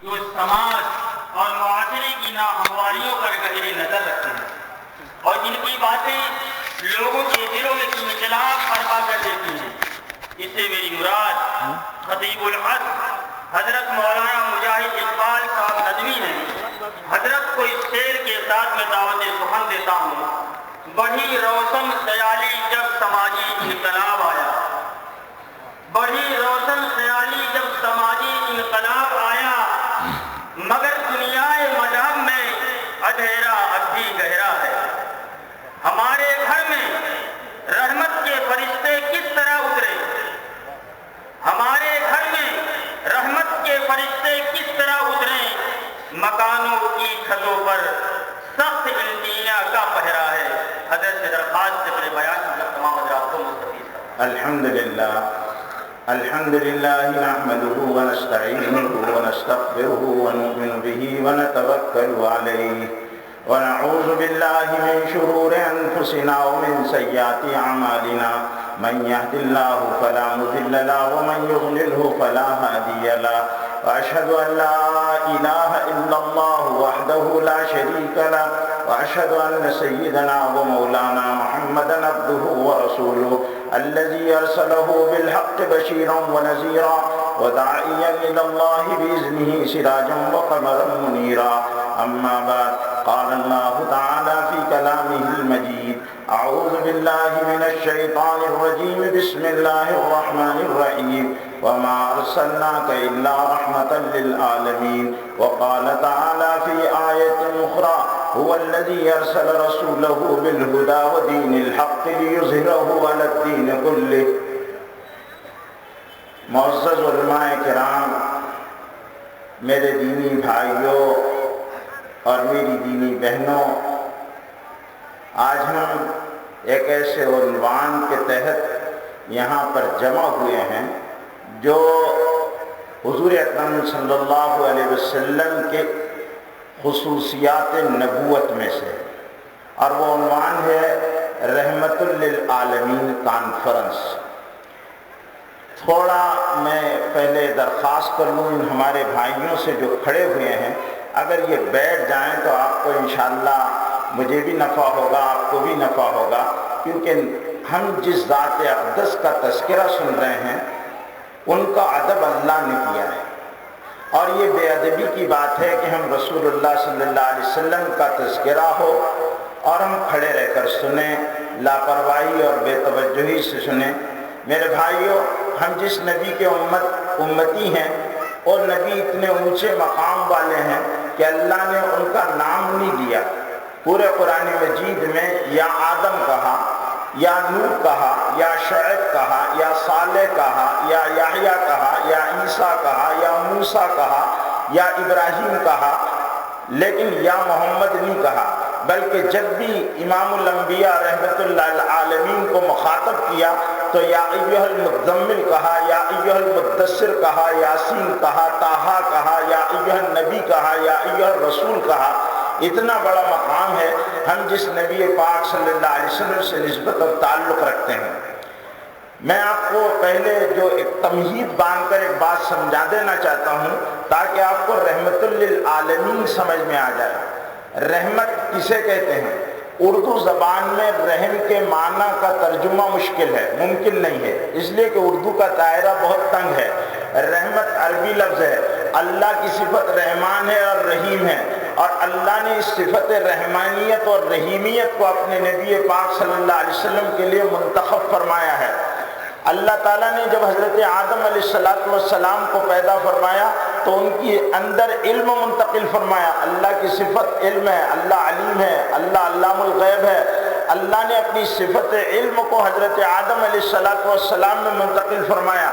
جو سماج اور معاشرے کی ناہمواریوں پر گہری نظر رکھتے ہیں اور جن کی باتیں لوگوں کے دلوں میں انقلاب برپا کر دیتی ہیں۔ اس سے میری مراد خطیب العصر حضرت مولانا مجاہد اقبال صاحب ندوی ہیں۔ حضرت کو اس شعر کے ساتھ میں دعوت سخن دیتا ہوں۔ بڑھی روشن خیالی جب سماجی انقلاب آیا، بڑھی روشن خیالی جب سماجی انقلاب آیا، مگر دنیا مذہب میں اندھیرا اب بھی گہرا ہے۔ ہمارے گھر میں رحمت کے فرشتے کس طرح اترے، ہمارے گھر میں رحمت کے فرشتے کس طرح اترے، مکانوں کی چھتوں پر سخت انجینیا کا پہرا ہے۔ حضرت سے درخواست سے بیان کی تمام حضرات کو مستفید۔ الحمد لله نحمده ونستعينه ونستغفره ونؤمن به ونتوكل عليه ونعوذ بالله من شرور أنفسنا ومن سيئات أعمالنا من يهد الله فلا مضل له ومن يضلله فلا هادي له وأشهد أن لا إله إلا الله وحده لا شريك له وأشهد أن سيدنا ومولانا محمدا عبده ورسوله الذي أرسله بالحق بشيرا ونذيرا وداعيا إلى الله بإذنه سراجا وقمرا منيرا أما بعد قال الله تعالى في كلامه المجيد أعوذ بالله من الشيطان الرجيم بسم الله الرحمن الرحيم وما أرسلناك إلا رحمة للعالمين وقال تعالى في آية أخرى هو الذي أرسل رسوله بالهدى ودين الحق ليظهره على الدين كله۔ معزز علماء کرام، میرے دینی بھائیوں اور میری دینی بہنوں، آج ہم ایک ایسے عنوان کے تحت یہاں پر جمع ہوئے ہیں جو حضور اکرم صلی اللہ علیہ وسلم کے خصوصیات نبوت میں سے، اور وہ عنوان ہے رحمت للعالمین کانفرنس۔ تھوڑا میں پہلے درخواست کر لوں ان ہمارے بھائیوں سے جو کھڑے ہوئے ہیں، اگر یہ بیٹھ جائیں تو آپ کو انشاءاللہ مجھے بھی نفع ہوگا، آپ کو بھی نفع ہوگا، کیونکہ ہم جس ذات اقدس کا تذکرہ سن رہے ہیں ان کا ادب اللہ نے کیا ہے، اور یہ بے ادبی کی بات ہے کہ ہم رسول اللہ صلی اللہ علیہ وسلم کا تذکرہ ہو اور ہم کھڑے رہ کر سنیں، لاپرواہی اور بے توجہی سے سنیں۔ میرے بھائیوں، ہم جس نبی کے امتی ہیں اور نبی اتنے اونچے مقام والے ہیں کہ اللہ نے ان کا نام نہیں لیا۔ پورے قرآن مجید میں یا آدم کہا، یا نوح کہا، یا شعیب کہا، یا صالح کہا، یا یحییٰ کہا، یا عیسیٰ کہا، یا موسیٰ کہا، یا ابراہیم کہا، لیکن یا محمد نہیں کہا۔ بلکہ جب بھی امام الانبیاء رحمت اللہ العالمین کو مخاطب کیا تو یا ایھا المزمل کہا، یا ایھا المدثر کہا، یاسین کہا، طٰہٰ کہا، یا ایھا النبی کہا، یا ایھا الرسول کہا۔ اتنا بڑا مقام ہے ہم جس نبی پاک صلی اللہ علیہ وسلم سے نسبت اور تعلق رکھتے ہیں۔ میں آپ کو پہلے جو ایک تمہید باندھ کر ایک بات سمجھا دینا چاہتا ہوں تاکہ آپ کو رحمت للعالمین سمجھ میں آ جائے۔ رحمت کسے کہتے ہیں؟ اردو زبان میں رحم کے معنی کا ترجمہ مشکل ہے، ممکن نہیں ہے، اس لیے کہ اردو کا دائرہ بہت تنگ ہے۔ رحمت عربی لفظ ہے، اللہ کی صفت رحمان ہے اور رحیم ہے، اور اللہ نے اس صفت رحمانیت اور رحیمیت کو اپنے نبی پاک صلی اللہ علیہ وسلم کے لیے منتخب فرمایا ہے۔ اللہ تعالیٰ نے جب حضرت آدم علیہ السلام کو پیدا فرمایا تو ان کی اندر علم منتقل فرمایا۔ اللہ کی صفت علم ہے، اللہ علیم ہے، اللہ علام الغیب ہے۔ اللہ نے اپنی صفت علم کو حضرت آدم علیہ السلام میں منتقل فرمایا،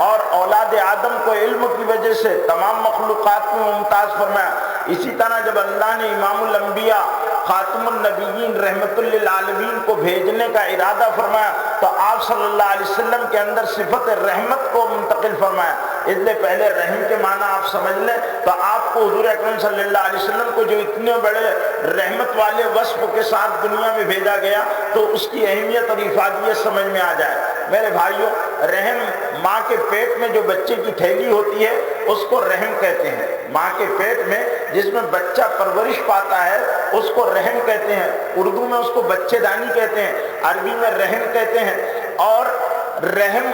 اور اولاد آدم کو علم کی وجہ سے تمام مخلوقات میں ممتاز فرمایا۔ اسی طرح جب اللہ نے امام الانبیاء خاتم النبیین رحمت للعالمین کو بھیجنے کا ارادہ فرمایا تو آپ صلی اللہ علیہ وسلم کے اندر صفت رحمت کو منتقل فرمایا۔ اس لیے پہلے رحم کے معنی آپ سمجھ لیں تو آپ کو حضور اکرم صلی اللہ علیہ وسلم کو جو اتنے بڑے رحمت والے وصف کے ساتھ دنیا میں بھیجا گیا تو اس کی اہمیت اور افادیت سمجھ میں آ جائے۔ میرے بھائیوں، رحم ماں کے پیٹ میں جو بچے کی تھیلی ہوتی ہے اس کو رحم کہتے ہیں۔ ماں کے پیٹ میں جس میں بچہ پرورش پاتا ہے اس کو رحم کہتے ہیں۔ اردو میں اس کو بچے دانی کہتے ہیں، عربی میں رحم کہتے ہیں۔ اور رحم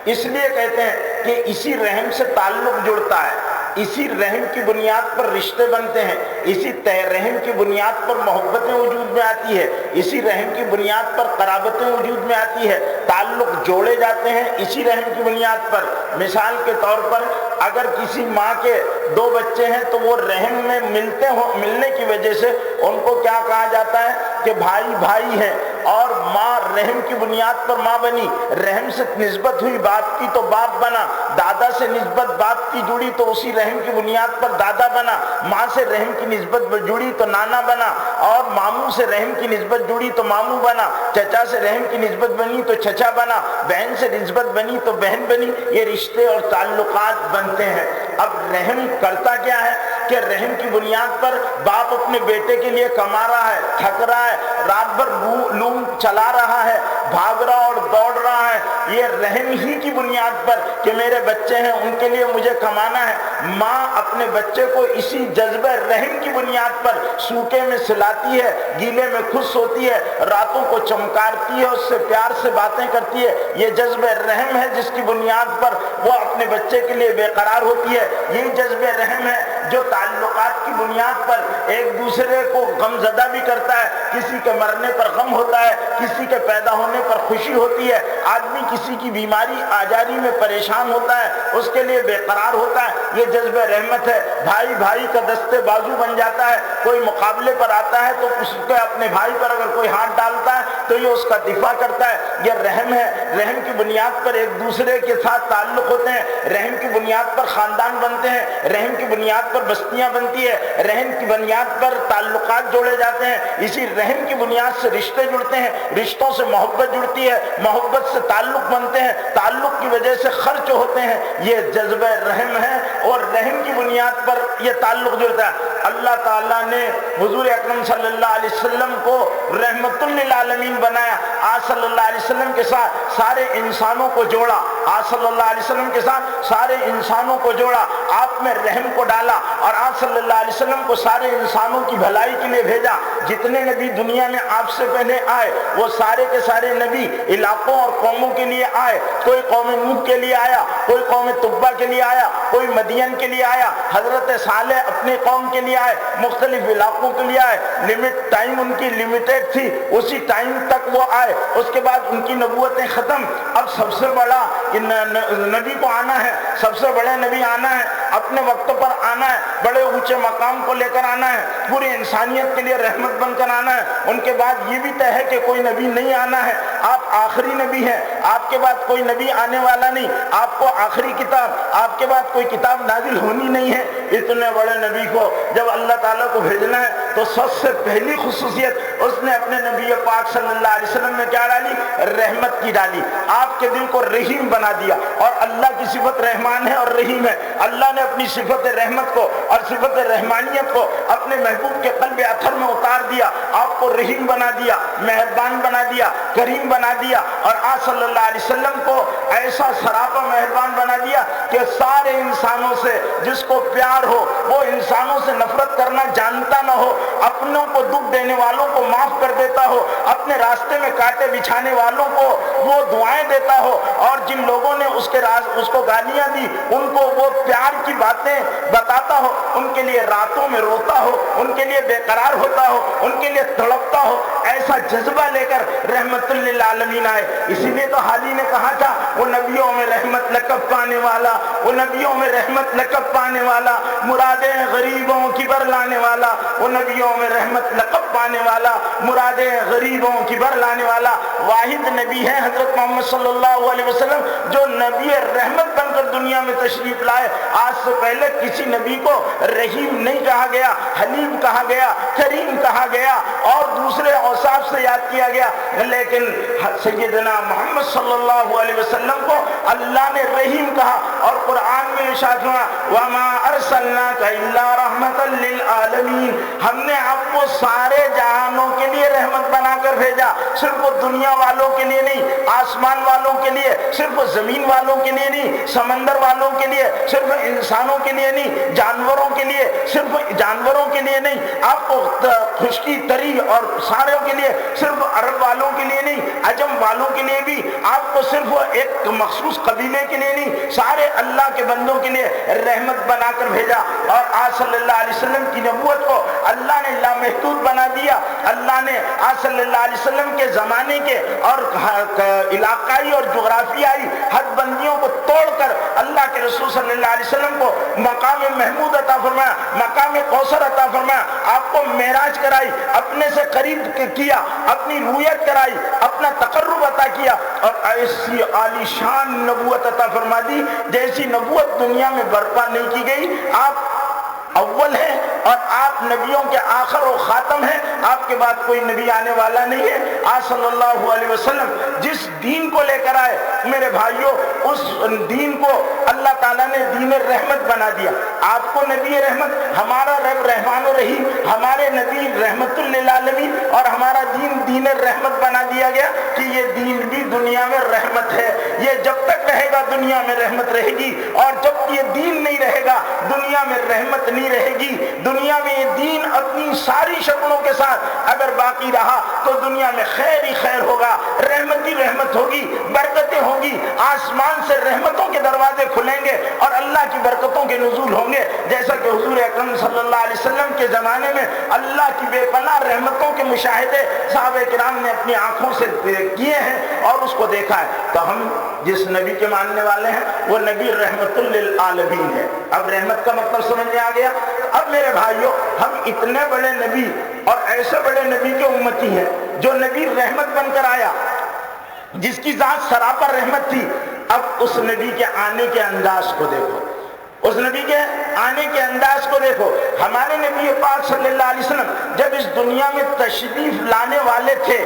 اس لیے کہتے ہیں کہ اسی رحم سے تعلق جڑتا ہے، اسی رحم کی بنیاد پر رشتے بنتے ہیں، اسی رحم کی بنیاد پر محبتیں وجود میں آتی ہے، اسی رحم کی بنیاد پر قرابتیں وجود میں آتی ہے، تعلق جوڑے جاتے ہیں اسی رحم کی بنیاد پر۔ مثال کے طور پر اگر کسی ماں کے 2 بچے ہیں تو وہ رحم میں ملنے کی وجہ سے ان کو کیا کہا جاتا ہے کہ بھائی بھائی ہیں، اور ماں رحم کی بنیاد پر ماں بنی، رحم سے نسبت ہوئی باپ کی تو باپ بنا، دادا سے نسبت باپ کی جڑی تو اسی رحم کی بنیاد پر دادا بنا، ماں سے رحم کی نسبت جڑی تو نانا بنا، اور ماموں سے رحم کی نسبت جڑی تو ماموں بنا، چچا سے رحم کی نسبت بنی تو چچا بنا، بہن سے نسبت بنی تو بہن بنی۔ یہ رشتے اور تعلقات بنتے ہیں۔ اب رحم کرتا کیا ہے کہ رحم کی بنیاد پر باپ اپنے بیٹے کے لیے کما رہا ہے، تھک رہا ہے، رات بھر لوم چلا رہا ہے، بھاگ رہا اور دوڑ رہا ہے، یہ رحم ہی کی بنیاد پر کہ میرے بچے ہیں ان کے لیے مجھے کمانا ہے۔ ماں اپنے بچے کو اسی جذبہ رحم کی بنیاد پر سوکھے میں سلاتی ہے، گیلے میں خوش ہوتی ہے، راتوں کو چمکارتی ہے، اس سے پیار سے باتیں کرتی ہے۔ یہ جذبہ رحم ہے جس کی بنیاد پر وہ اپنے بچے کے لیے بے قرار ہوتی ہے۔ یہی جذبہ رحم ہے جو تعلقات کی بنیاد پر ایک دوسرے کو غم زدہ بھی کرتا ہے۔ کسی کے مرنے پر غم ہوتا ہے، کسی کے پیدا ہونے پر خوشی ہوتی ہے، آدمی کسی کی بیماری آجاری میں پریشان ہوتا ہے، اس کے لیے بے قرار ہوتا ہے۔ یہ جذبہ رحمت ہے۔ بھائی بھائی کا دستے بازو بن جاتا ہے، کوئی مقابلے پر آتا ہے تو اس کے اپنے بھائی پر اگر کوئی ہاتھ ڈالتا ہے تو یہ اس کا دفاع کرتا ہے۔ یہ رحم ہے۔ رحم کی بنیاد پر ایک دوسرے کے ساتھ تعلق ہوتے ہیں، رحم کی بنیاد پر خاندان بنتے ہیں، رحم کی بنیاد پر بستیاں بنتی ہے، رحم کی بنیاد پر تعلقات جوڑے جاتے ہیں، اسی رحم کی بنیاد سے رشتے جڑتے ہیں، رشتوں سے محبت جڑتی ہے، محبت سے تعلق بنتے ہیں، تعلق کی وجہ سے خرچ ہوتے ہیں۔ یہ جذبہ رحم ہے اور رحم کی بنیاد پر یہ تعلق جڑتا ہے۔ اللہ تعالیٰ نے حضور اکرم صلی اللہ علیہ وسلم کو رحمت للعالمین بنایا۔ آج صلی اللہ علیہ وسلم کے ساتھ سارے انسانوں کو جوڑا، آج صلی اللہ علیہ وسلم کے ساتھ سارے انسانوں کو جوڑا، آپ میں رحم کو ڈالا، اور آج صلی اللہ علیہ وسلم کو سارے انسانوں کی بھلائی کے لیے بھیجا۔ جتنے نبی دنیا میں آپ سے پہلے آئے وہ سارے کے سارے نبی علاقوں اور قوموں کے لیے آئے۔ کوئی قوم نوح کے لیے آیا، کوئی قوم تبا کے لیے آیا، کوئی مدین کے لیے آیا، حضرت صالح اپنی قوم کے لیے آئے، مختلف علاقوں کے لیے آئے۔ ٹائم ان کی لمیٹڈ تھی، اسی ٹائم تک وہ آئے، اس کے بعد ان کی نبوتیں ختم۔ اب سب سے بڑا نبی کو آنا ہے، سب سے بڑے نبی آنا ہے، اپنے وقت پر آنا ہے، بڑے اونچے مقام کو لے کر آنا ہے، پوری انسانیت کے لیے رحمت بن کر آنا ہے۔ ان کے بعد یہ بھی طے ہے کہ کوئی نبی نہیں آنا ہے، آپ آخری نبی ہیں، آپ کے بعد کوئی نبی آنے والا نہیں، آپ کو آخری کتاب، آپ کے بعد کوئی کتاب نازل ہونی نہیں ہے۔ اتنے بڑے نبی کو جب اللہ تعالیٰ کو بھیجنا ہے تو سب سے پہلی خصوصیت اس نے اپنے نبی پاک صلی اللہ علیہ وسلم میں کیا ڈالی؟ رحمت کی ڈالی۔ آپ کے دل کو رحیم بنا دیا، اور اللہ کی صفت رحمان ہے اور رحیم ہے۔ اللہ نے اپنی صفت رحمت کو اور صفت رحمانیت کو اپنے محبوب کے قلب اطہر میں اتار دیا، آپ کو رحیم بنا دیا، مہربان بنا دیا، کریم بنا دیا، اور آج صلی اللہ علیہ وسلم کو ایسا سراپا مہربان بنا دیا کہ سارے انسانوں سے جس کو پیار ہو، وہ انسانوں سے نفرت کرنا جانتا نہ ہو، اپنوں کو دکھ دینے والوں کو معاف کر دیتا ہو، اپنے راستے میں کانٹے بچھانے والوں کو وہ دعائیں دیتا ہو، اور جن لوگوں نے اس کو گالیاں دی ان کو وہ پیار کی باتیں بتاتا ہو، ان کے لیے راتوں میں روتا ہو، ان کے لیے بے قرار ہوتا ہو، ان کے لیے تڑپتا ہو۔ ایسا جذبہ لے کر رحمت للعالمین آئے۔ اسی لیے تو حالی نے کہا تھا وہ نبیوں میں رحمت لقب پانے والا، وہ نبیوں میں رحمت لقب پانے والا، مرادیں غریبوں کی بر لانے والا، وہ نبیوں میں رحمت لقب پانے والا، مرادیں غریبوں کی بر لانے والا۔ واحد نبی ہے حضرت محمد صلی اللہ علیہ وسلم جو نبی رحمت بن کر دنیا میں تشریف لائے۔ آج سے پہلے کسی نبی کو رحیم نہیں کہا گیا، حلیم کہا گیا، کریم کہا گیا، اور دوسرے اوصاف سے یاد کیا گیا، لیکن سیدنا محمد صلی اللہ علیہ وسلم کو اللہ نے رحیم کہا، اور قرآن میں ارشاد ہوا وَمَا أَرْسَلْنَاكَ إِلَّا رَحْمَةً رحمت للعالمین، ہم نے آپ کو سارے جہانوں کے لیے رحمت بنا کر بھیجا، صرف دنیا والوں کے لیے نہیں، آسمان والوں کے لیے، صرف زمین والوں کے لیے نہیں، سمندر والوں کے لیے، صرف انسانوں کے لیے نہیں، جانوروں کے لیے، صرف جانوروں کے لیے نہیں، آپ کو خشکی تری اور ساروں کے لیے، صرف عرب والوں کے لیے نہیں، عجم والوں کے لیے بھی، آپ کو صرف ایک مخصوص قبیلے کے لیے نہیں، سارے اللہ کے بندوں کے لیے رحمت بنا کر بھیجا۔ اور آج صلی اللہ علیہ وسلم کی نبوت کو اللہ نے لامحدود بنا دیا۔ اللہ نے آج صلی اللہ علیہ وسلم کے زمانے کے اور علاقائی اور جغرافیائی حد بندیوں کو توڑ کر اللہ کے رسول صلی اللہ علیہ وسلم کو مقام محمود عطا فرمایا، مقام کوثر عطا فرمایا، آپ کو معراج کرائی، اپنے سے قریب کیا، اپنی رویت کرائی، اپنا تقرب عطا کیا، اور ایسی عالی شان نبوت عطا فرما دی جیسی نبوت دنیا میں برپا نہیں کی گئی۔ آپ اول ہیں اور آپ نبیوں کے آخر و خاتم ہیں، آپ کے بعد کوئی نبی آنے والا نہیں ہے۔ آج صلی اللہ علیہ وسلم جس دین کو لے کر آئے میرے بھائیوں، اس دین کو اللہ تعالیٰ نے دین رحمت بنا دیا۔ آپ کو نبی رحمت، ہمارا رب رحمان و رحیم، ہمارے نبی رحمت للعالمین، اور ہمارا دین دین رحمت بنا دیا گیا کہ یہ دین بھی دنیا میں رحمت ہے۔ یہ جب تک رہے گا دنیا میں رحمت رہے گی، اور جب یہ دین نہیں رہے گا دنیا میں رحمت نہیں رہے گی۔ دنیا میں یہ دین اپنی ساری شکلوں کے ساتھ اگر باقی رہا تو دنیا میں خیر ہی خیر ہوگا، رحمت ہی رحمت ہوگی، برکتیں ہوں گی، آسمان سے رحمتوں کے دروازے کھلیں گے اور اللہ کی برکتوں کے نزول ہوں گے، جیسا کہ حضور اکرم صلی اللہ علیہ وسلم کے زمانے میں اللہ کی بے پناہ رحمتوں کے مشاہدے صحابہ کرام نے اپنی آنکھوں سے کیے ہیں اور اس کو دیکھا ہے۔ تو ہم جس نبی کے ماننے والے ہیں وہ نبی رحمت للعالمین ہے۔ اب رحمت کا مطلب سمجھ میں آ گیا۔ اب میرے بھائیوں، ہم اتنے بڑے نبی اور ایسے بڑے نبی کے امتی ہیں جو نبی رحمت بن کر آیا، جس کی ذات سراپر رحمت تھی۔ اب اس نبی کے آنے کے انداز کو دیکھو، اس نبی کے آنے کے انداز کو دیکھو۔ ہمارے نبی پاک صلی اللہ علیہ وسلم جب اس دنیا میں تشریف لانے والے تھے،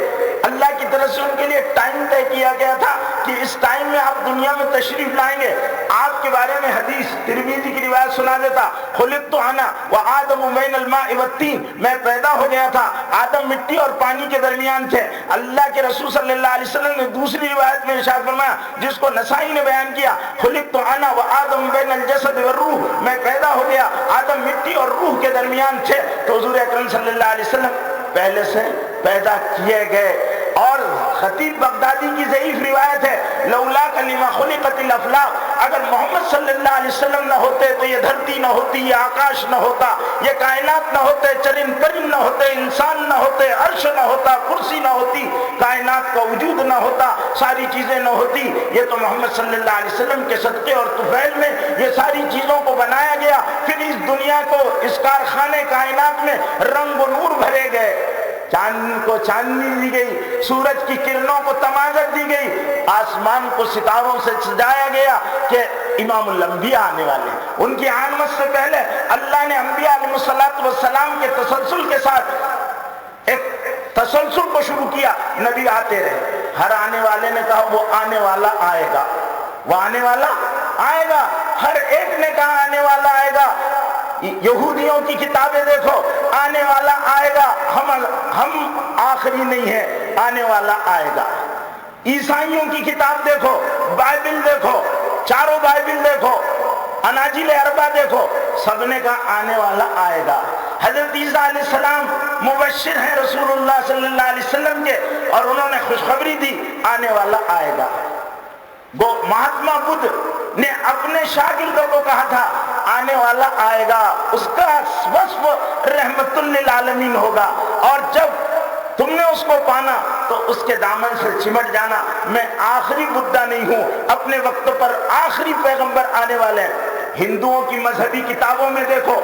اللہ کی طرف سے ان کے لیے ٹائم طے کیا گیا تھا کہ اس ٹائم میں آپ دنیا میں تشریف لائیں گے۔ آپ کے بارے میں حدیث ترمذی کی روایت سنا دیتا، خلقت انا وآدم بین الماء والطین، میں پیدا ہو گیا تھا، آدم مٹی اور پانی کے درمیان تھے۔ اللہ کے رسول صلی اللہ علیہ وسلم نے دوسری روایت میں ارشاد فرمایا جس کو نسائی نے بیان کیا، خلقت انا وآدم بین الجسد والروح، میں پیدا ہو گیا، آدم مٹی اور روح کے درمیان تھے۔ تو حضور اکرم صلی اللہ علیہ وسلم پہلے سے پیدا کیے گئے۔ اور خطیب بغدادی کی ضعیف روایت ہے، لولا کلمہ خلقت الافلاق، اگر محمد صلی اللہ علیہ وسلم نہ ہوتے تو یہ دھرتی نہ ہوتی، یہ آکاش نہ ہوتا، یہ کائنات نہ ہوتے، چرند پرند نہ ہوتے، انسان نہ ہوتے، عرش نہ ہوتا، کرسی نہ ہوتی، کائنات کا وجود نہ ہوتا، ساری چیزیں نہ ہوتی۔ یہ تو محمد صلی اللہ علیہ وسلم کے صدقے اور طفیل میں یہ ساری چیزوں کو بنایا گیا، پھر اس دنیا کو، اس کارخانے کائنات میں رنگ و نور بھرے گئے، چاند کو چاندنی دی گئی، سورج کی کرنوں کو تمازت دی گئی، آسمان کو ستاروں سے سجایا گیا کہ امام الانبیاء آنے والے ہیں۔ ان کی آمد سے پہلے اللہ نے انبیاء علیہ السلام کے تسلسل کے ساتھ ایک تسلسل کو شروع کیا، نبی آتے رہے۔ ہر آنے والے نے کہا وہ آنے والا آئے گا، وہ آنے والا آئے گا، ہر ایک نے کہا آنے والا آئے گا۔ یہودیوں کی کتابیں دیکھو، آنے والا آئے گا، ہم آخری نہیں ہیں، آنے والا آئے گا۔ عیسائیوں کی کتاب دیکھو، بائبل دیکھو، چاروں بائبل دیکھو، اناجیل اربع دیکھو، سب نے کہا آنے والا آئے گا۔ حضرت عیسیٰ علیہ السلام مبشر ہیں رسول اللہ صلی اللہ علیہ وسلم کے، اور انہوں نے خوشخبری دی آنے والا آئے گا۔ وہ مہاتما بدھ نے اپنے شاگردوں کو کہا تھا آنے والا آئے گا، اس کا وصف رحمت للعالمین ہوگا، اور جب تم نے اس کو پانا تو اس کے دامن سے چمٹ جانا۔ میں آخری بدھا نہیں ہوں، اپنے وقت پر آخری پیغمبر آنے والے ہیں۔ ہندوؤں کی مذہبی کتابوں میں دیکھو،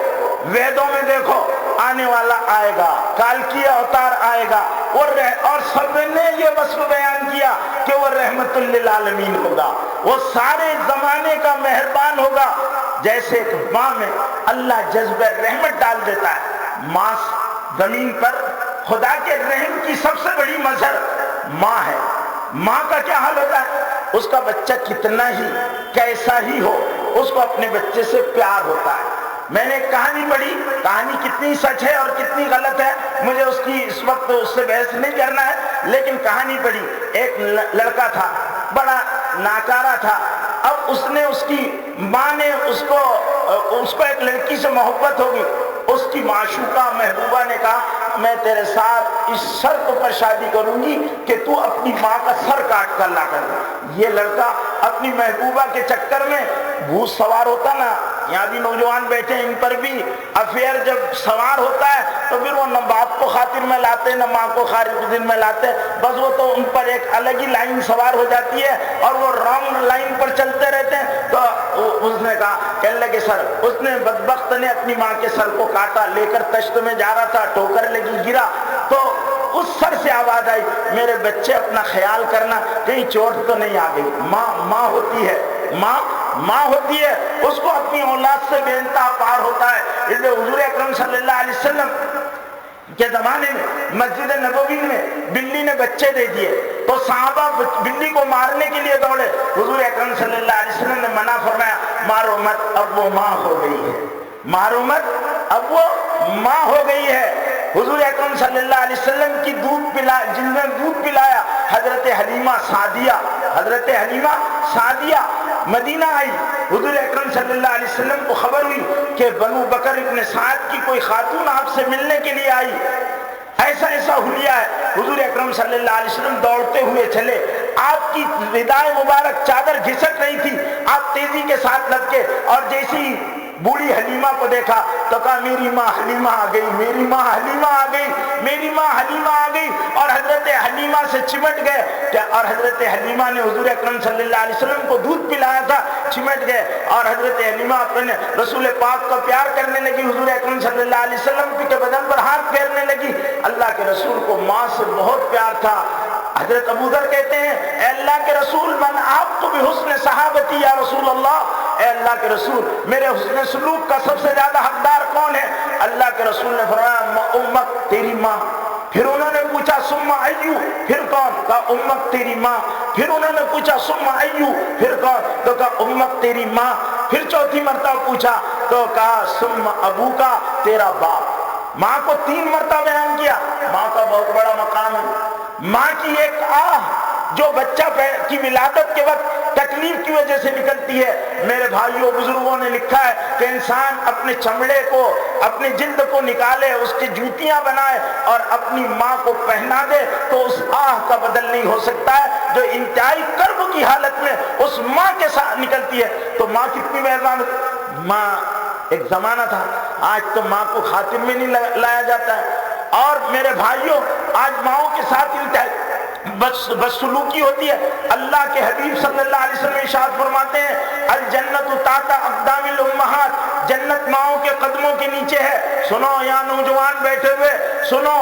ویدوں میں دیکھو، آنے والا آئے گا، کالکی اوتار آئے گا، اور سب نے یہ وصف بیان کیا کہ وہ رحمت للعالمین ہوگا، وہ سارے زمانے کا مہربان ہوگا۔ جیسے ایک ماں میں اللہ جذبہ رحمت ڈال دیتا ہے، ماں زمین پر خدا کے رحم کی سب سے بڑی مظہر ماں ہے۔ ماں کا کیا حال ہوتا ہے؟ اس کا بچہ کتنا ہی کیسا ہی ہو، اس کو اپنے بچے سے پیار ہوتا ہے۔ میں نے ایک کہانی پڑھی، کہانی کتنی سچ ہے اور کتنی غلط ہے مجھے اس کی اس وقت اس سے بحث نہیں کرنا ہے، لیکن کہانی پڑھی، ایک لڑکا تھا بڑا ناکارہ تھا، اب اس نے اس کی ماں نے اس کو ایک لڑکی سے محبت ہوگی، اس کی معشوقہ محبوبہ نے کہا میں تیرے ساتھ اس شرط پر شادی کروں گی کہ تو اپنی ماں کا سر کاٹ کر لا کر دے۔ یہ لڑکا اپنی محبوبہ کے چکر میں بھوت سوار ہوتا نا، یہاں بھی نوجوان بیٹھے ان پر بھی افیئر جب سوار ہوتا ہے تو پھر وہ نہ باپ کو خاطر میں لاتے نہ ماں کو خاطر میں لاتے، بس وہ تو ان پر ایک الگ ہی لائن سوار ہو جاتی ہے اور وہ رانگ لائن پر چلتے رہتے ہیں۔ تو اس نے کہا کہنے لگے سر، اس نے بدبخت نے اپنی ماں کے سر کو کاٹا، لے کر تشت میں جا رہا تھا، ٹھوکر لگی گرا، تو اس سر سے آواز آئی میرے بچے اپنا خیال کرنا کہیں چوٹ تو نہیں آ گئی۔ ماں ہوتی ہے، ماں ہوتی ہے، اس کو اپنی اولاد سے بے انتہا پار ہوتا ہے۔ اس لیے حضور اکرم صلی اللہ علیہ وسلم کے زمانے میں مسجد نبوی میں بلی نے بچے دے دیے تو صحابہ بلی کو مارنے کے لیے دوڑے، حضور اکرم صلی اللہ علیہ وسلم نے منع فرمایا مارو مت، اب وہ ماں ہو گئی ہے، مارو مت، اب وہ ماں ہو گئی ہے۔ حضور اکرم صلی اللہ علیہ وسلم کی جن نے دودھ پلایا حضرت حلیمہ سعدیہ مدینہ آئی، حضور اکرم صلی اللہ علیہ وسلم کو خبر ہوئی کہ بنو بکر ابن سعد کی کوئی خاتون آپ سے ملنے کے لیے آئی، ایسا حلیہ ہے۔ حضور اکرم صلی اللہ علیہ وسلم دوڑتے ہوئے چلے، آپ کی ردائے مبارک چادر گھسٹ رہی تھی، آپ تیزی کے ساتھ لپکے اور جیسی بوڑھی حلیمہ کو دیکھا تو کہا میری ماں حلیمہ آ گئی، میری ماں حلیمہ آ گئی، میری ماں حلیمہ آ گئی، اور حضرت حلیمہ سے چمٹ گئے، اور حضرت حلیمہ نے حضور اکرم صلی اللہ علیہ وسلم کو دودھ پلایا تھا، چمٹ گئے، اور حضرت حلیمہ اپنے رسول پاک کو پیار کرنے لگی، حضور اکرم صلی اللہ علیہ وسلم کے بدن پر ہاتھ پھیرنے لگی۔ اللہ کے رسول کو ماں سے بہت پیار تھا۔ حضرت ابو ذر کہتے ہیں اے اللہ کے رسول من آپ تو بحسن صحابتی یا رسول اللہ، اے اللہ کے رسول میرے حسن سلوک کا سب سے زیادہ حقدار کون ہے؟ اللہ کے رسول نے فرمایا امک، تیری ماں۔ پھر انہوں نے پوچھا ثم ایو، پھر کون؟ کہا امک تیری ماں۔ پھر انہوں نے پوچھا ثم ایو، پھر کون؟ تو کہا امک تیری ماں۔ پھر چوتھی مرتبہ پوچھا تو کہا ثم ابو کا، تیرا باپ۔ ماں کو 3 مرتبہ بیان کیا۔ ماں کا بہت بڑا مقام ہے۔ ماں کی ایک آہ جو بچہ کی ولادت کے وقت تکلیف کی وجہ سے نکلتی ہے، میرے بھائیوں بزرگوں نے لکھا ہے کہ انسان اپنے چمڑے کو، اپنے جلد کو نکالے، اس کی جوتیاں بنائے اور اپنی ماں کو پہنا دے تو اس آہ کا بدل نہیں ہو سکتا ہے جو انتہائی کرب کی حالت میں اس ماں کے ساتھ نکلتی ہے۔ تو ماں کتنی مہربان، ماں ایک زمانہ تھا، آج تو ماں کو خاطر میں نہیں لایا جاتا ہے، اور میرے بھائیوں آج ماؤں کے ساتھ انتہائی بدسلوکی ہوتی ہے۔ اللہ کے حبیب صلی اللہ علیہ وسلم ارشاد فرماتے ہیں الجنت تحت اقدام الامہات، جنت ماؤں کے قدموں کے نیچے ہے۔ سنو یہاں نوجوان بیٹھے ہوئے سنو،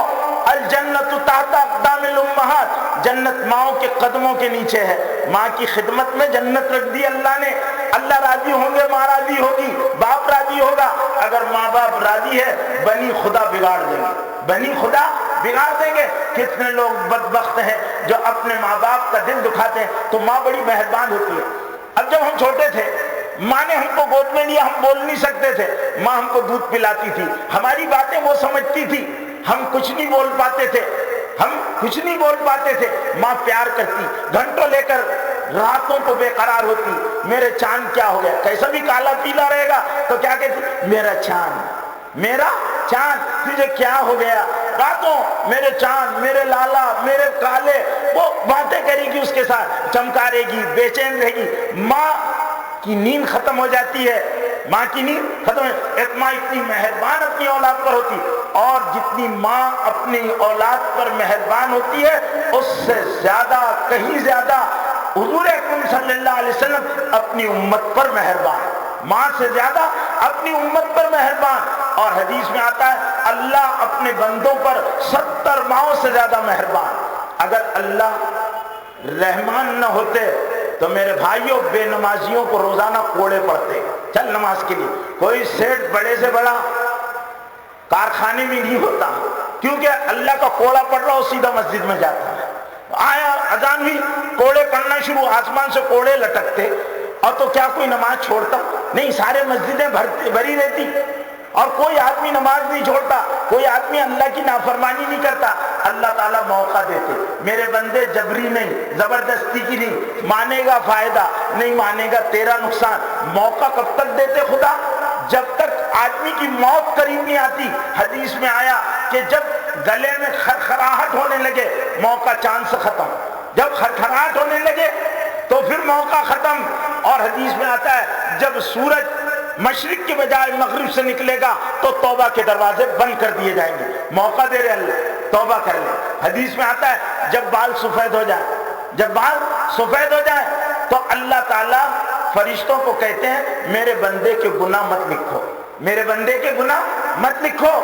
الجنت تحت اقدام الامہات، جنت ماؤں کے قدموں کے نیچے ہے۔ ماں کی خدمت میں جنت رکھ دی اللہ نے۔ اللہ راضی ہوں گے، ماں راضی ہوگی، باپ راضی ہوگا۔ اگر ماں باپ راضی ہے بنی خدا بگاڑ دیں گے، بنی خدا بگاڑ دیں گے۔ کتنے لوگ بدبخت ہیں جو اپنے ماں باپ کا دل دکھاتے ہیں، تو ماں بڑی مہربان ہوتی ہے۔ اب جب ہم چھوٹے تھے ماں نے ہم کو گود میں لیا، ہم بول نہیں سکتے تھے، ماں ہم کو دودھ پلاتی تھی، ہماری باتیں وہ سمجھتی تھی، ہم کچھ نہیں بول پاتے تھے، ماں پیار کرتی، گھنٹوں لے کر راتوں کو بے قرار ہوتی، میرے چاند کیا ہو گیا، کیسا بھی کالا پیلا رہے گا تو کیا کہتی، میرا چاند تجھے کیا ہو گیا، راتوں میرے چاند، میرے لالا، میرے کالے، وہ باتیں کرے گی، اس کے ساتھ چمکارے گی، بے چین رہے گی۔ ماں کی نیند ختم ہو جاتی ہے، ماں کی نیند ختم ہے۔ ایک ماں اتنی مہربان اپنی اولاد پر ہوتی، اور جتنی ماں اپنی اولاد پر مہربان ہوتی ہے اس سے زیادہ، کہیں زیادہ حضور اکرم صلی اللہ علیہ وسلم اپنی امت پر مہربان، ماں سے زیادہ اپنی امت پر مہربان۔ اور حدیث میں آتا ہے اللہ اپنے بندوں پر 70 ماؤں سے زیادہ مہربان۔ اگر اللہ رحمان نہ ہوتے تو میرے بھائیوں بے نمازیوں کو روزانہ کوڑے پڑتے، چل نماز کے لیے۔ کوئی سیٹ بڑے سے بڑا کارخانے میں نہیں ہوتا، کیونکہ اللہ کا کوڑا پڑ رہا ہو سیدھا مسجد میں جاتا ہے۔ آیا اذان ہوئی، کوڑے پڑنا شروع، آسمان سے کوڑے لٹکتے، اور تو کیا کوئی نماز چھوڑتا؟ نہیں، سارے مسجدیں بھری رہتی۔ اور کوئی آدمی نماز نہیں چھوڑتا، کوئی آدمی اللہ کی نافرمانی نہیں کرتا، اللہ تعالیٰ موقع دیتے، میرے بندے جبری نہیں، زبردستی کی نہیں، مانے گا فائدہ، نہیں مانے گا تیرا نقصان۔ موقع کب تک دیتے خدا؟ جب تک آدمی کی موت قریب نہیں آتی۔ حدیث میں آیا کہ جب گلے میں خرخراہٹ ہونے لگے موقع چاند سے ختم، جب خرخراہٹ ہونے لگے تو پھر موقع ختم۔ اور حدیث میں آتا ہے جب سورج مشرق کے بجائے مغرب سے نکلے گا تو توبہ کے دروازے بند کر دیے جائیں گے، موقع دے رہے اللہ، توبہ کر لے۔ حدیث میں آتا ہے جب بال سفید ہو جائے، جب بال سفید ہو جائے تو اللہ تعالیٰ فرشتوں کو کہتے ہیں میرے بندے کے گناہ مت لکھو، میرے بندے کے گناہ مت لکھو،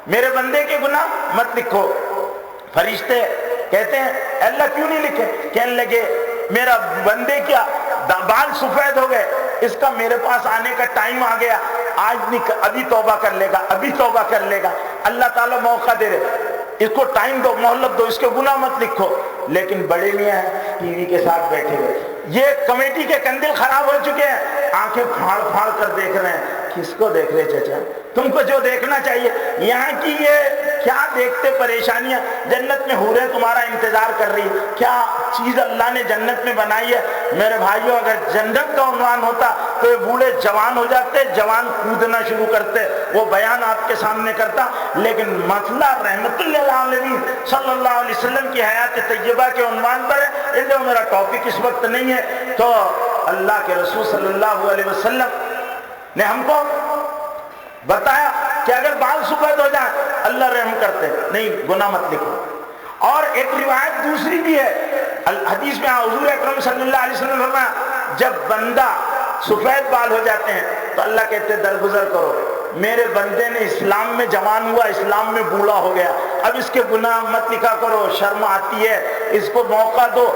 میرے بندے کے گناہ مت لکھو۔ فرشتے کہتے ہیں اللہ کیوں نہیں لکھے؟ کہنے لگے میرا بندے کیا بال سفید ہو گئے، اس کا میرے پاس آنے کا ٹائم آ گیا، آج نہیں ابھی توبہ کر لے گا، ابھی توبہ کر لے گا۔ اللہ تعالیٰ موقع دے رہے، اس کو ٹائم دو، مہلت دو، اس کے گناہ مت لکھو۔ لیکن بڑے میاں ہیں ٹی وی کے ساتھ بیٹھے ہوئے، یہ کمیٹی کے کندل خراب ہو چکے ہیں، آنکھیں پھاڑ پھاڑ کر دیکھ رہے ہیں۔ کس کو دیکھ رہے چچا؟ تم کو جو دیکھنا چاہیے، یہاں کی یہ کیا دیکھتے پریشانیاں، جنت میں حوریں تمہارا انتظار کر رہی، کیا چیز اللہ نے جنت میں بنائی ہے۔ میرے بھائیوں اگر جنت کا عنوان ہوتا تو یہ بوڑھے جوان ہو جاتے، جوان کودنا شروع کرتے، وہ بیان آپ کے سامنے کرتا۔ لیکن مسئلہ رحمت للعالمین صلی اللہ علیہ وسلم کی حیات طیبہ کے عنوان پر ہے، اس لیے میرا ٹاپک اس وقت نہیں ہے۔ تو اللہ کے رسول صلی اللہ علیہ وسلم نے ہم کو بتایا کہ اگر بال سفید ہو جائیں اللہ رحم کرتے، نہیں گناہ مت لکھو۔ اور ایک روایت دوسری بھی ہے، حدیث میں حضور اکرم صلی اللہ علیہ وسلم نے فرمایا جب بندہ سفید بال ہو جاتے ہیں تو اللہ کہتے درگزر کرو، میرے بندے نے اسلام میں جوان ہوا، اسلام میں بوڑھا ہو گیا، اب اس کے گناہ مت لکھا کرو، شرم آتی ہے، اس کو موقع دو،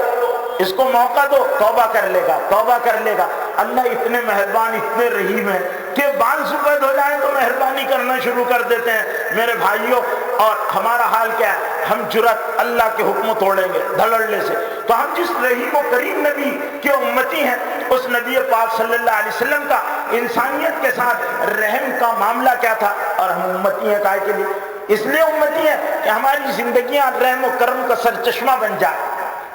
اس کو موقع دو، توبہ کر لے گا، توبہ کر لے گا۔ اللہ اتنے مہربان اتنے رحیم ہیں کہ بال سفید ہو جائیں تو مہربانی کرنا شروع کر دیتے ہیں۔ میرے بھائیوں اور ہمارا حال کیا ہے؟ ہم جرأت اللہ کے حکم توڑیں گے دھڑلے سے۔ تو ہم جس رحیم و کریم نبی کے امتی ہیں، اس نبی پاک صلی اللہ علیہ وسلم کا انسانیت کے ساتھ رحم کا معاملہ کیا تھا، اور ہم امتی ہیں کائے کے لیے؟ اس لیے امتی ہیں کہ ہماری زندگیاں رحم و کرم کا سرچشمہ بن جائے،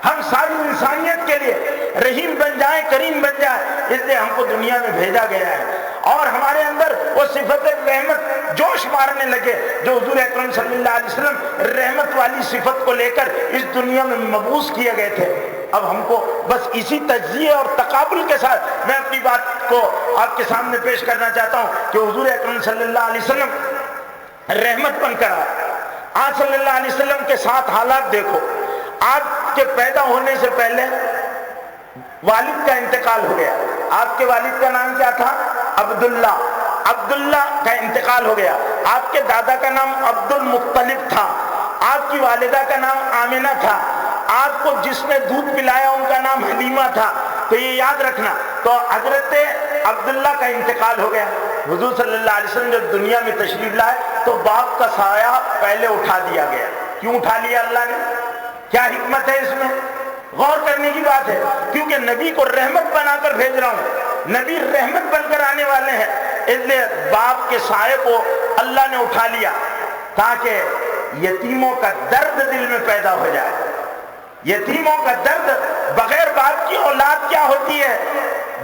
ہم ساری انسانیت کے لیے رحیم بن جائیں، کریم بن جائیں۔ اس لیے ہم کو دنیا میں بھیجا گیا ہے، اور ہمارے اندر وہ صفت رحمت جوش مارنے لگے جو حضور اکرم صلی اللہ علیہ وسلم رحمت والی صفت کو لے کر اس دنیا میں مبعوث کیے گئے تھے۔ اب ہم کو بس اسی تجزیے اور تقابل کے ساتھ میں اپنی بات کو آپ کے سامنے پیش کرنا چاہتا ہوں کہ حضور اکرم صلی اللہ علیہ وسلم رحمت بن کر آئے۔ آج صلی اللہ علیہ وسلم کے ساتھ حالات دیکھو، آپ کے پیدا ہونے سے پہلے والد کا انتقال ہو گیا۔ آپ کے والد کا نام کیا تھا؟ عبداللہ۔ عبداللہ کا انتقال ہو گیا۔ آپ کے دادا کا نام عبد المطلب تھا۔ آپ کی والدہ کا نام آمنہ تھا۔ آپ کو جس نے دودھ پلایا ان کا نام حلیمہ تھا۔ تو یہ یاد رکھنا، تو حضرت عبداللہ کا انتقال ہو گیا۔ حضور صلی اللہ علیہ وسلم جب دنیا میں تشریف لائے تو باپ کا سایہ پہلے اٹھا دیا گیا۔ کیوں اٹھا لیا اللہ نے؟ کیا حکمت ہے اس میں؟ غور کرنے کی بات ہے، کیونکہ نبی کو رحمت بنا کر بھیج رہا ہوں، نبی رحمت بن کر آنے والے ہیں، اس لیے باپ کے سائے کو اللہ نے اٹھا لیا تاکہ یتیموں کا درد دل میں پیدا ہو جائے۔ یتیموں کا درد، بغیر باپ کی اولاد کیا ہوتی ہے،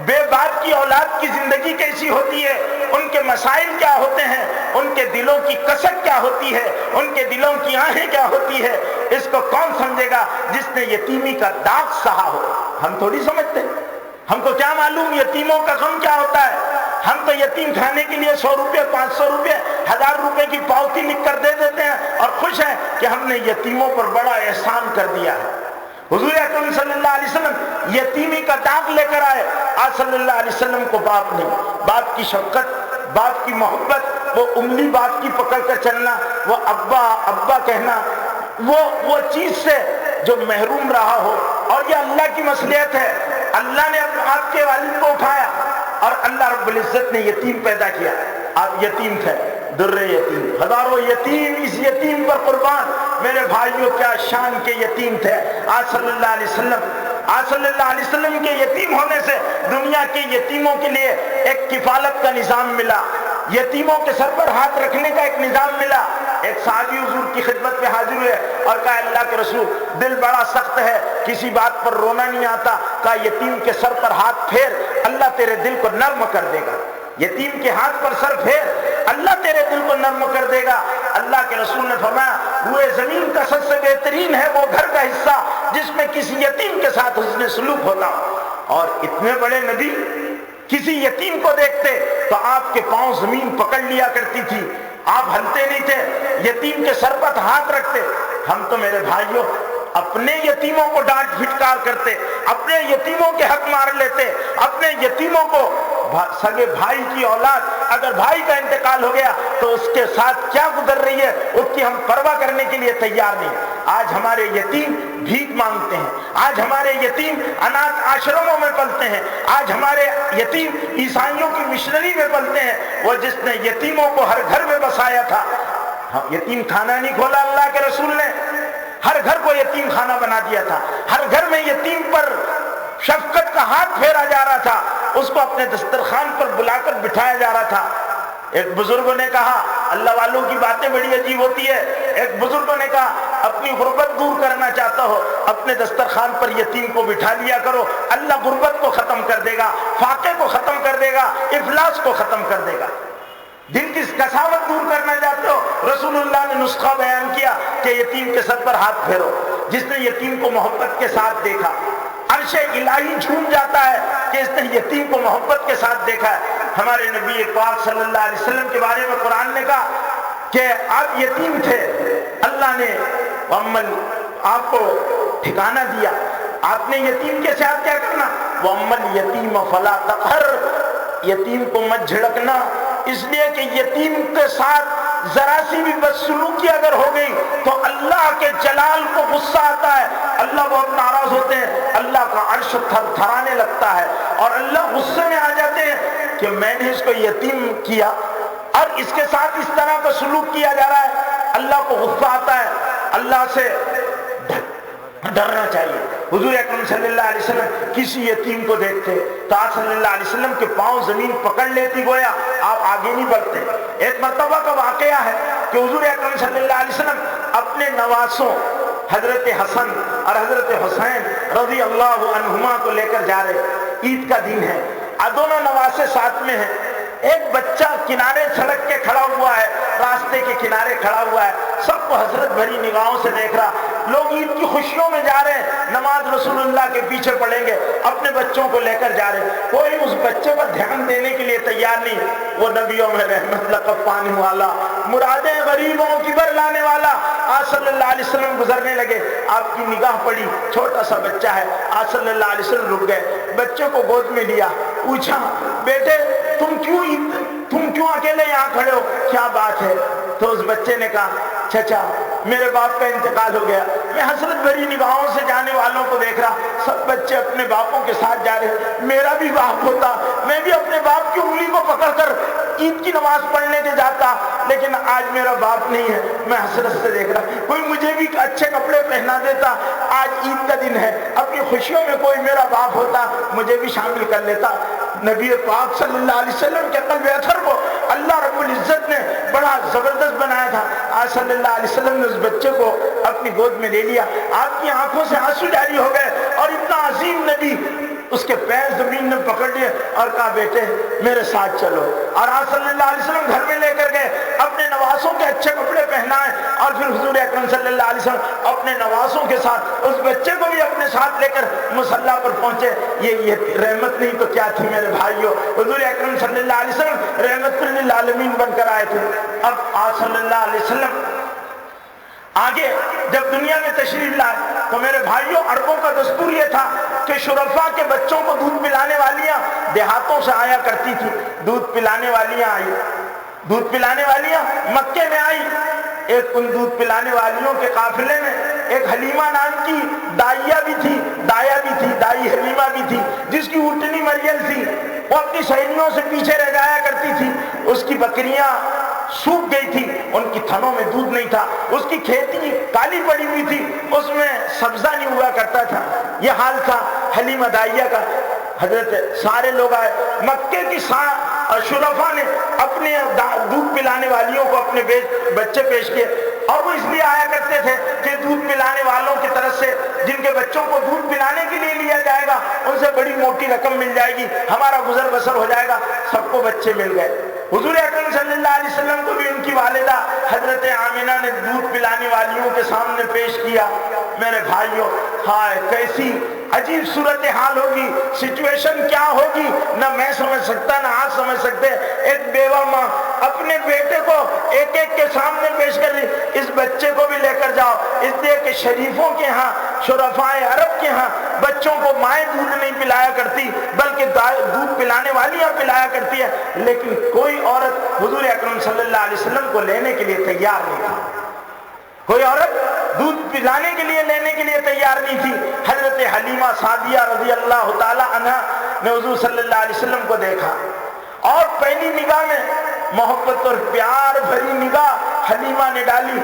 بے باپ کی اولاد کی زندگی کیسی ہوتی ہے، ان کے مسائل کیا ہوتے ہیں، ان کے دلوں کی کسک کیا ہوتی ہے، ان کے دلوں کی آہیں کیا ہوتی ہے، اس کو کون سمجھے گا جس نے یتیمی کا داغ سہا ہو۔ ہم تھوڑی سمجھتے، ہم کو کیا معلوم یتیموں کا غم کیا ہوتا ہے۔ ہم تو یتیم کھانے کے لیے 100 روپے 500 روپے 1000 روپے کی پاوتی لکھ کر دے دیتے ہیں اور خوش ہیں کہ ہم نے یتیموں پر بڑا احسان کر دیا ہے۔ حضور اکرم صلی اللہ علیہ وسلم یتیمی کا داغ لے کر آئے۔ آج صلی اللہ علیہ وسلم کو باپ نہیں، باپ کی شفقت، باپ کی محبت، وہ انگلی باپ کی پکڑ کر چلنا، وہ ابا ابا کہنا، وہ چیز سے جو محروم رہا ہو۔ اور یہ اللہ کی مصلحت ہے، اللہ نے آپ کے والد کو اٹھایا اور اللہ رب العزت نے یتیم پیدا کیا۔ آپ یتیم تھے، در یتیم، ہزاروں یتیم اس یتیم پر قربان۔ میرے بھائیوں کیا شان کے یتیم تھے۔ آج صلی اللہ علیہ وسلم کے یتیم ہونے سے دنیا کے یتیموں کے لیے ایک کفالت کا نظام ملا۔ یتیموں کے سر پر ہاتھ رکھنے کا ایک نظام ملا. ایک صحابی حضور کی خدمت میں حاضر ہوئے اور کہا اللہ کے رسول دل بڑا سخت ہے, کسی بات پر رونا نہیں آتا. کہا یتیم کے سر پر ہاتھ پھیر, اللہ تیرے دل کو نرم کر دے گا. یتیم کے ہاتھ پر سر پھیر, اللہ تیرے دل کو نرم کر دے گا. اللہ کے رسول نے فرمایا روئے زمین کا سب سے بہترین ہے وہ گھر کا حصہ جس میں کسی یتیم کے ساتھ حسن سلوک ہوتا. اور اتنے بڑے نبی کسی یتیم کو دیکھتے تو آپ کے پاؤں زمین پکڑ لیا کرتی تھی, آپ ہلتے نہیں تھے, یتیم کے سر پر ہاتھ رکھتے. ہم تو میرے بھائیوں اپنے یتیموں کو ڈانٹ پھٹکار کرتے, اپنے یتیموں کے حق مار لیتے, اپنے یتیموں کو سگے بھائی کی اولاد اگر بھائی کا انتقال ہو گیا تو اس کے ساتھ کیا گزر رہی ہے اس کی ہم پرواہ کرنے کے لیے تیار نہیں. آج ہمارے یتیم بھیک مانگتے ہیں, آج ہمارے یتیم اناث آشرموں میں پلتے ہیں, آج ہمارے یتیم عیسائیوں کی مشنری میں پلتے ہیں. وہ جس نے یتیموں کو ہر گھر میں بسایا تھا, یتیم خانہ نہیں کھولا اللہ کے رسول نے, ہر گھر کو یتیم خانہ بنا دیا تھا. ہر گھر میں یتیم پر شفقت کا ہاتھ پھیرا جا رہا تھا, اس کو اپنے دسترخوان پر بلا کر بٹھایا جا رہا تھا. ایک بزرگوں نے کہا اللہ والوں کی باتیں بڑی عجیب ہوتی ہے. ایک بزرگوں نے کہا اپنی غربت دور کرنا چاہتا ہو اپنے دسترخوان پر یتیم کو بٹھا لیا کرو, اللہ غربت کو ختم کر دے گا, فاقے کو ختم کر دے گا, افلاس کو ختم کر دے گا. دل کی کساوت دور کرنا چاہتے ہو, رسول اللہ نے نسخہ بیان کیا کہ یتیم کے سر پر ہاتھ پھیرو. جس نے یتیم کو محبت کے ساتھ دیکھا عرش الہی جھوم جاتا ہے کہ اس نے یتیم کو محبت کے ساتھ دیکھا ہے. ہمارے نبی پاک صلی اللہ علیہ وسلم کے بارے میں قرآن نے کہا کہ آپ یتیم تھے, اللہ نے آپ کو ٹھکانہ دیا. آپ نے یتیم کے ساتھ کیا کرنا, وَأَمَّا الْيَتِيمَ فَلَا تَقْهَرْ, یتیم کو مت جھڑکنا, اس لیے کہ یتیم کے ساتھ ذرا سی بھی بدسلوکی اگر ہو گئی تو اللہ کے جلال کو غصہ آتا ہے, اللہ بہت ناراض ہوتے ہیں, اللہ کا عرش تھر تھرانے لگتا ہے اور اللہ غصے میں آ جاتے ہیں کہ میں نے اس کو یتیم کیا اور اس کے ساتھ اس طرح کا سلوک کیا جا رہا ہے. اللہ کو غصہ آتا ہے, اللہ سے ڈرنا چاہیے. حضور اکرم صلی اللہ علیہ وسلم کسی یتیم کو دیکھتے تو آپ صلی اللہ علیہ وسلم کے پاؤں زمین پکڑ لیتی, گویا آپ آگے نہیں بڑھتے. ایک مرتبہ کا واقعہ ہے کہ حضور اکرم صلی اللہ علیہ وسلم اپنے نواسوں حضرت حسن اور حضرت حسین رضی اللہ عنہما کو لے کر جا رہے. عید کا دن ہے, دونوں نواسے ساتھ میں ہیں. ایک بچہ کنارے سڑک کے کھڑا ہوا ہے, راستے کے کنارے کھڑا ہوا ہے, سب کو حسرت بھری نگاہوں سے دیکھ رہا. لوگ عید کی خوشیوں میں جا رہے ہیں, نماز رسول اللہ کے پیچھے پڑھیں گے, اپنے بچوں کو لے کر جا رہے ہیں. کوئی اس بچے پر دھیان دینے کے لیے تیار نہیں. وہ نبیوں میں رحمت لقب پانے والا, مرادیں غریبوں کی بر لانے والا آج صلی اللہ علیہ وسلم گزرنے لگے. آپ کی نگاہ پڑی, چھوٹا سا بچہ ہے. آج صلی اللہ علیہ وسلم رک گئے, بچے کو گود میں لیا, پوچھا بیٹے تم کیوں اکیلے یہاں کھڑے ہو, کیا بات ہے؟ تو اس بچے نے کہا چچا میرے باپ کا انتقال ہو گیا. میں حسرت بھری نگاہوں سے جانے والوں کو دیکھ رہا, سب بچے اپنے باپوں کے ساتھ جا رہے, میرا بھی باپ ہوتا, میں بھی اپنے باپ کی انگلی کو پکڑ کر عید کی نماز پڑھنے کے جاتا, لیکن آج میرا باپ نہیں ہے. میں حسرت سے دیکھ رہا, کوئی مجھے بھی اچھے کپڑے پہنا دیتا, آج عید کا دن ہے, اپنی خوشیوں میں کوئی میرا باپ ہوتا مجھے بھی شامل کر لیتا. نبی پاک صلی اللہ علیہ وسلم کے قلب اثر کو اللہ رب العزت نے بڑا زبردست بنایا تھا. آج صلی اللہ علیہ وسلم نے اس بچے کو اپنی گود میں لے لیا, آپ کی آنکھوں سے آنسو جاری ہو گئے اور اتنا عظیم نبی اس کے پیر زمین نے پکڑ لیے اور کہا بیٹے میرے ساتھ چلو. اور آج صلی اللہ علیہ وسلم گھر میں لے کر گئے, اپنے نواسوں کے اچھے کپڑے پہنائے اور پھر حضور اکرم صلی اللہ علیہ وسلم اپنے نواسوں کے ساتھ اس بچے کو بھی اپنے ساتھ لے کر مصلی پر پہنچے. یہ رحمت نہیں تو کیا تھی میرے بھائیوں, حضور اکرم صلی اللہ علیہ وسلم رحمت للعالمین بن کر آئے تھے. اب آج صلی اللہ علیہ وسلم آگے جب دنیا میں تشریف لائے تو میرے بھائیوں عربوں کا دستور یہ تھا کہ شرفاء کے بچوں کو دودھ پلانے والیاں دیہاتوں سے آیا کرتی تھی. دودھ پلانے والیاں مکے میں آئی. ایک ان دودھ پلانے والیوں کے قافلے میں ایک حلیمہ نام کی دائی بھی تھی, دائی حلیمہ بھی تھی, جس کی اونٹنی مریم تھی. وہ اپنی سہیلیوں سے پیچھے رہ جایا کرتی تھی. اس کی بکریاں سوکھ گئی تھی, ان کی تھنوں میں دودھ نہیں تھا, اس کی کھیتی کالی پڑی ہوئی تھی, اس میں سبزہ نہیں ہوا کرتا تھا. یہ حال تھا حلیمہ دائیہ کا. حضرت سارے لوگ آئے, مکے کی شرفا نے اپنے دودھ پلانے والیوں کو اپنے بچے پیش کیے، اور وہ اس لیے آیا کرتے تھے کہ دودھ پلانے والوں کی طرف سے جن کے بچوں کو دودھ پلانے کے لیے لیا جائے گا ان سے بڑی موٹی رقم مل جائے گی، ہمارا گزر بسر ہو جائے گا۔ سب کو بچے مل گئے۔ حضور اکرم صلی اللہ علیہ وسلم کو بھی ان کی والدہ حضرت آمنہ نے دودھ پلانے والیوں کے سامنے پیش کیا۔ میرے بھائیوں، ہائے کیسی عجیب صورتحال ہوگی، سچویشن کیا ہوگی، نہ میں سمجھ سکتا نہ آپ سمجھ سکتے۔ ایک بیوہ ماں اپنے بیٹے کو ایک ایک کے سامنے پیش کر رہی، اس بچے کو بھی لے کر جاؤ، اس لیے کہ شریفوں کے ہاں، شرفائے عرب کے ہاں بچوں کو مائیں دودھ نہیں پلایا کرتی بلکہ دودھ پلانے والیاں پلایا کرتی ہے، لیکن کوئی عورت حضور اکرم صلی اللہ علیہ وسلم کو لینے کے لیے تیار نہیں تھی۔ کوئی عورت دودھ پلانے کے لیے لینے کے لیے تیار نہیں تھی۔ حضرت حلیمہ سعدیہ رضی اللہ تعالی عنہ نے حضور صلی اللہ علیہ وسلم کو دیکھا اور پہلی نگاہ میں محبت اور پیار بھری نگاہ حلیمہ نے ڈالی۔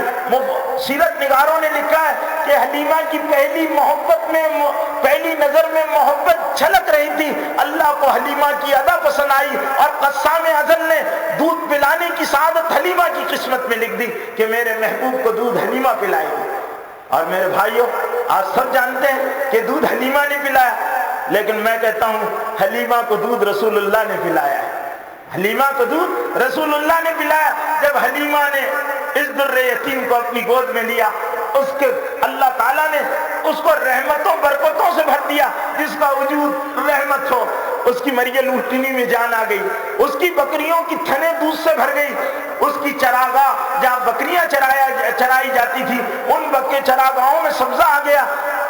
سیرت نگاروں نے لکھا ہے کہ حلیمہ کی پہلی نظر میں محبت چھلک رہی تھی۔ اللہ کو حلیمہ کی ادا پسند آئی اور قسام ازل نے دودھ پلانے کی سعادت حلیمہ کی قسمت میں لکھ دی کہ میرے محبوب کو دودھ حلیمہ پلائے گی۔ اور میرے بھائیوں، آج سب جانتے ہیں کہ دودھ حلیمہ نے پلایا، لیکن میں کہتا ہوں حلیمہ کو دودھ رسول اللہ نے پلایا ہے۔ حلیمہ کو دودھ رسول اللہ نے پلایا۔ جب حلیمہ نے اس در یتیم کو اپنی گود میں لیا، اس کے اللہ تعالیٰ نے اس کو رحمتوں برکتوں سے بھر دیا، جس کا وجود رحمت ہو۔ اس کی مریل اٹھنی میں جان آ گئی، اس کی بکریوں کی تھنیں دودھ سے بھر گئی، اس کی چراگاہ جہاں بکریاں چرائی جاتی تھی ان چراگاہوں میں سبزہ آ گیا،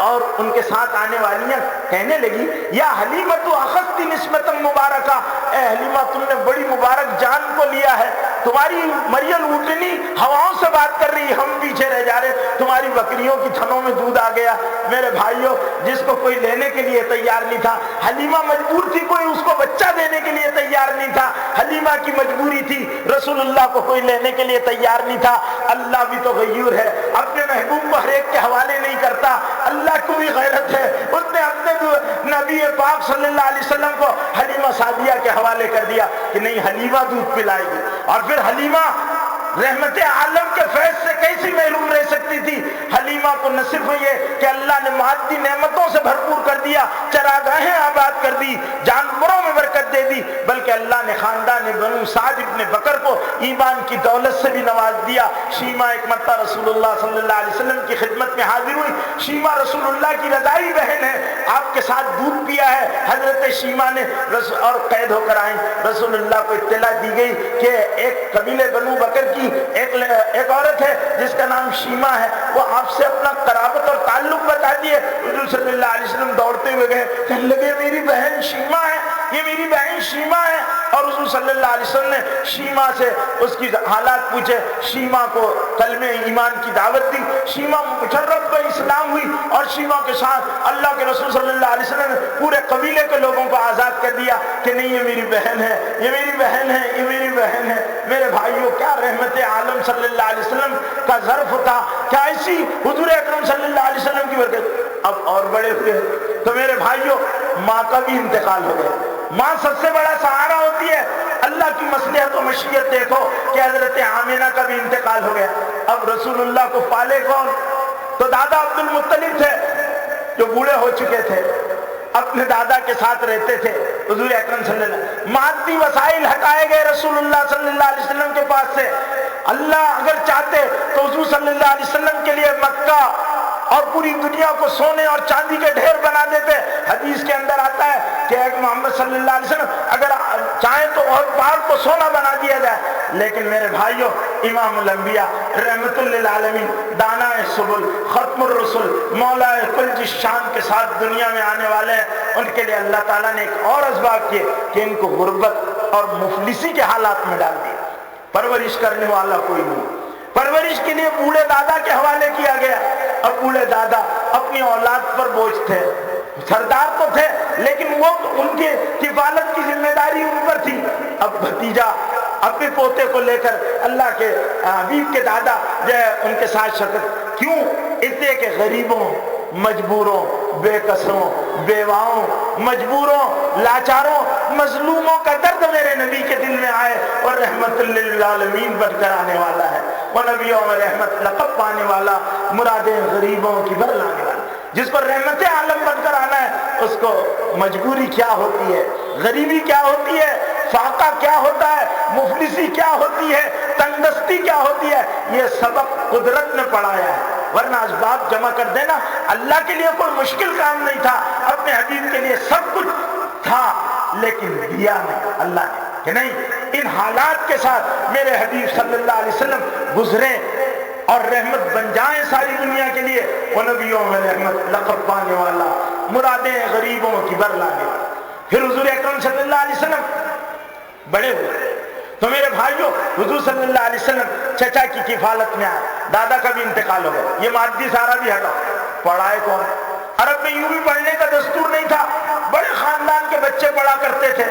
اور ان کے ساتھ آنے والیاں کہنے لگی یا حلیمہ تو اخذت نسبتا مبارکہ، اے حلیمہ تم نے بڑی مبارک جان کو لیا ہے، تمہاری مریل اٹھنی ہواؤں سے بات کر رہی، ہم پیچھے رہ جا رہے، تمہاری بکریوں کی تھنوں میں دودھ آ گیا۔ میرے بھائیوں، جس کو کوئی لینے کے لیے تیار نہیں تھا، حلیمہ مجبور تھی، کوئی اس کو بچہ دینے کے لیے تیار نہیں تھا، حلیمہ کی مجبوری تھی، رسول اللہ کو کوئی لینے کے لیے تیار نہیں تھا۔ اللہ بھی تو غیور ہے، اپنے محبوب کو ہر ایک کے حوالے نہیں کرتا، اللہ کو بھی غیرت ہے، اس نے اپنے نبی پاک صلی اللہ علیہ وسلم کو حلیمہ سعدیہ کے حوالے کر دیا کہ نہیں، حلیمہ دودھ پلائے گی۔ اور پھر حلیمہ رحمت عالم کے فیض سے کیسی محروم رہ سکتی تھی؟ حلیمہ کو نہ صرف یہ کہ اللہ نے مادی نعمتوں سے بھرپور کر دیا، چراگاہیں آباد کر دی، جانوروں میں برکت دے دی، بلکہ اللہ نے خاندان بنو سعد ابن بکر کو ایمان کی دولت سے بھی نواز دیا۔ شیمہ ایک مرتبہ رسول اللہ صلی اللہ علیہ وسلم کی خدمت میں حاضر ہوئی۔ شیمہ رسول اللہ کی رضائی بہن ہے، آپ کے ساتھ دودھ پیا ہے۔ حضرت شیمہ نے اور قید ہو کر آئیں، رسول اللہ کو اطلاع دی گئی کہ ایک قبیلے بنو بکر کی ایک عورت ہے جس کا نام شیمہ ہے، وہ آپ سے اپنا قرابت اور تعلق بتا دیے۔ حضور صلی اللہ علیہ وسلم دوڑتے ہوئے گئے، کہنے لگے میری بہن شیمہ ہے، یہ میری بہن شیمہ ہے۔ اور حضور صلی اللہ علیہ وسلم نے شیمہ سے اس کی حالات پوچھے، شیمہ کو کلمہ ایمان کی دعوت دی، شیمہ مشرف اسلام ہوئی، اور شیمہ کے ساتھ اللہ کے رسول صلی اللہ علیہ وسلم نے پورے قبیلے کے لوگوں کو آزاد کر دیا کہ نہیں، یہ میری بہن ہے، یہ میری بہن ہے، یہ میری بہن ہے۔ میرے بھائیوں، کیا رحمت عالم صلی اللہ علیہ وسلم کا ظرف تھا، کیا ایسی حضور اکرم صلی اللہ علیہ وسلم کی برکت۔ اب اور بڑے ہوئے تو میرے بھائیوں، ماں کا بھی انتقال ہو گیا۔ ماں سب سے بڑا سہارا ہوتی ہے، اللہ کی مصلحت و مشیت دیکھو کہ حضرت آمنہ کا بھی انتقال ہو گیا۔ اب رسول اللہ کو پالے کون؟ تو دادا عبد المطلب تھے جو بوڑھے ہو چکے تھے، اپنے دادا کے ساتھ رہتے تھے۔ حضور اکرم صلی اللہ علیہ وسلم، مادی وسائل ہٹائے گئے رسول اللہ صلی اللہ علیہ وسلم کے پاس سے۔ اللہ اگر چاہتے تو حضور صلی اللہ علیہ وسلم کے لیے مکہ اور پوری دنیا کو سونے اور چاندی کے ڈھیر بنا دیتے۔ حدیث کے اندر آتا ہے کہ ایک محمد صلی اللہ علیہ وسلم اگر چاہیں تو اور پہاڑ کو سونا بنا دیا جائے۔ لیکن میرے بھائیوں، امام الانبیاء رحمت للعالمین، دانا سبل، ختم الرسل، مولا کل جس شان کے ساتھ دنیا میں آنے والے ہیں، ان کے لیے اللہ تعالیٰ نے ایک اور اسباب کیے کہ ان کو غربت اور مفلسی کے حالات میں ڈال دیا۔ پرورش کرنے والا کوئی نہیں، پرورش کے لیے بوڑھے دادا کے حوالے کیا گیا۔ اب بوڑھے دادا اپنی اولاد پر بوجھ تھے، سردار تو تھے لیکن وہ ان کی کفالت کی ذمہ داری ان پر تھی۔ اب بھتیجا اپنے پوتے کو لے کر اللہ کے حبیب کے دادا جو ہے ان کے ساتھ شرکت، کیوں؟ اس لیے کہ غریبوں، مجبوروں، بے کسوں، بیواؤں، مجبوروں، لاچاروں، مظلوموں کا درد میرے نبی کے دل میں آئے، اور رحمت للعالمین بن کر آنے والا ہے، وہ نبیوں میں رحمت لقب پانے والا، مرادیں غریبوں کی بھر لانے والا۔ جس کو رحمت عالم بن کر آنا ہے، اس کو مجبوری کیا ہوتی ہے، غریبی کیا ہوتی ہے، فاقہ کیا ہوتا ہے، مفلسی کیا ہوتی ہے، تنگ دستی کیا ہوتی ہے، یہ سبق قدرت نے پڑھایا ہے، ورنہ اسباب جمع کر دینا اللہ کے لیے کوئی مشکل کام نہیں تھا، اپنے حبیب کے لیے سب کچھ تھا، لیکن دیا نہیں اللہ نے کہ نہیں، ان حالات کے ساتھ میرے حبیب صلی اللہ علیہ وسلم گزرے اور رحمت بن جائیں ساری دنیا کے لیے، وہ نبیوں میں رحمت لقب پانے والا، مرادیں غریبوں کی بر لانے والا۔ پھر حضور اکرم صلی اللہ علیہ وسلم بڑے ہوئے تو میرے بھائیوں، حضور صلی اللہ علیہ وسلم چچا کی کفالت میں آئے، دادا کا بھی انتقال ہو گیا، یہ مادی سارا بھی ہٹا، پڑھائے کون؟ عرب میں یوں بھی پڑھنے کا دستور نہیں تھا، بڑے خاندان کے بچے پڑھا کرتے تھے،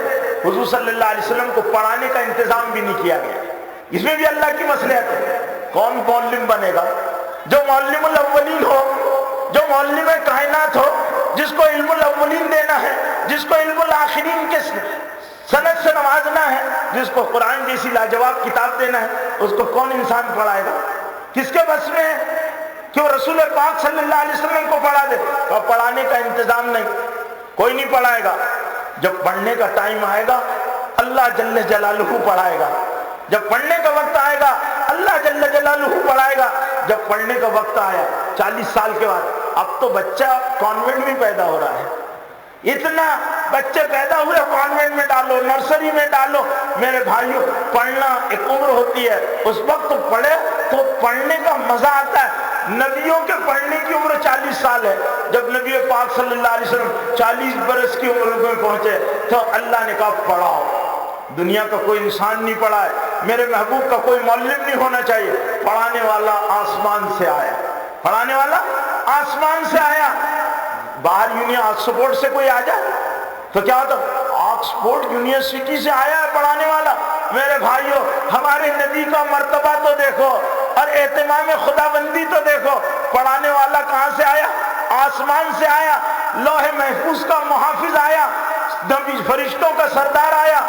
حضور صلی اللہ علیہ وسلم کو پڑھانے کا انتظام بھی نہیں کیا گیا۔ اس میں بھی اللہ کی مصلحت ہے، کون معلم بنے گا؟ جو معلم الاولین ہو، جو معلم کائنات ہو، جس کو علم الاولین دینا ہے، جس کو علم الاخرین کے سند سے نوازنا ہے، جس کو قرآن جیسی لاجواب کتاب دینا ہے، اس کو کون انسان پڑھائے گا؟ کس کے بس میں ہے کہ وہ رسول پاک صلی اللہ علیہ وسلم کو پڑھا دے؟ اور پڑھانے کا انتظام نہیں، کوئی نہیں پڑھائے گا۔ جب پڑھنے کا ٹائم آئے گا اللہ جل جلالہ پڑھائے گا، جب پڑھنے کا وقت آئے گا اللہ جل جلالہ پڑھائے گا۔ جب پڑھنے کا وقت آیا 40 سال کے بعد، اب تو بچہ کانوینٹ میں پیدا ہو رہا ہے، اتنا بچے پیدا ہوئے کانوینٹ میں ڈالو، نرسری میں ڈالو۔ میرے بھائیوں، پڑھنا ایک عمر ہوتی ہے، اس وقت پڑھے تو پڑھنے کا مزہ آتا ہے۔ نبیوں کے پڑھنے کی عمر 40 سال ہے، جب نبی پاک صلی اللہ علیہ وسلم 40 برس کی عمر میں پہنچے تو اللہ نے کہا پڑھاؤ۔ دنیا کا کوئی انسان نہیں پڑھا ہے، میرے محبوب کا کوئی معلم نہیں ہونا چاہیے، پڑھانے والا آسمان سے آیا، پڑھانے والا آسمان سے آیا۔ باہر آکسفورڈ سے کوئی آ جائے تو کیا ہوتا؟ آکسفورڈ یونیورسٹی سے آیا ہے پڑھانے والا۔ میرے بھائیوں، ہمارے نبی کا مرتبہ تو دیکھو اور اہتمام خدا بندی تو دیکھو، پڑھانے والا کہاں سے آیا؟ آسمان سے آیا، لوح محفوظ کا محافظ آیا، فرشتوں کا سردار آیا،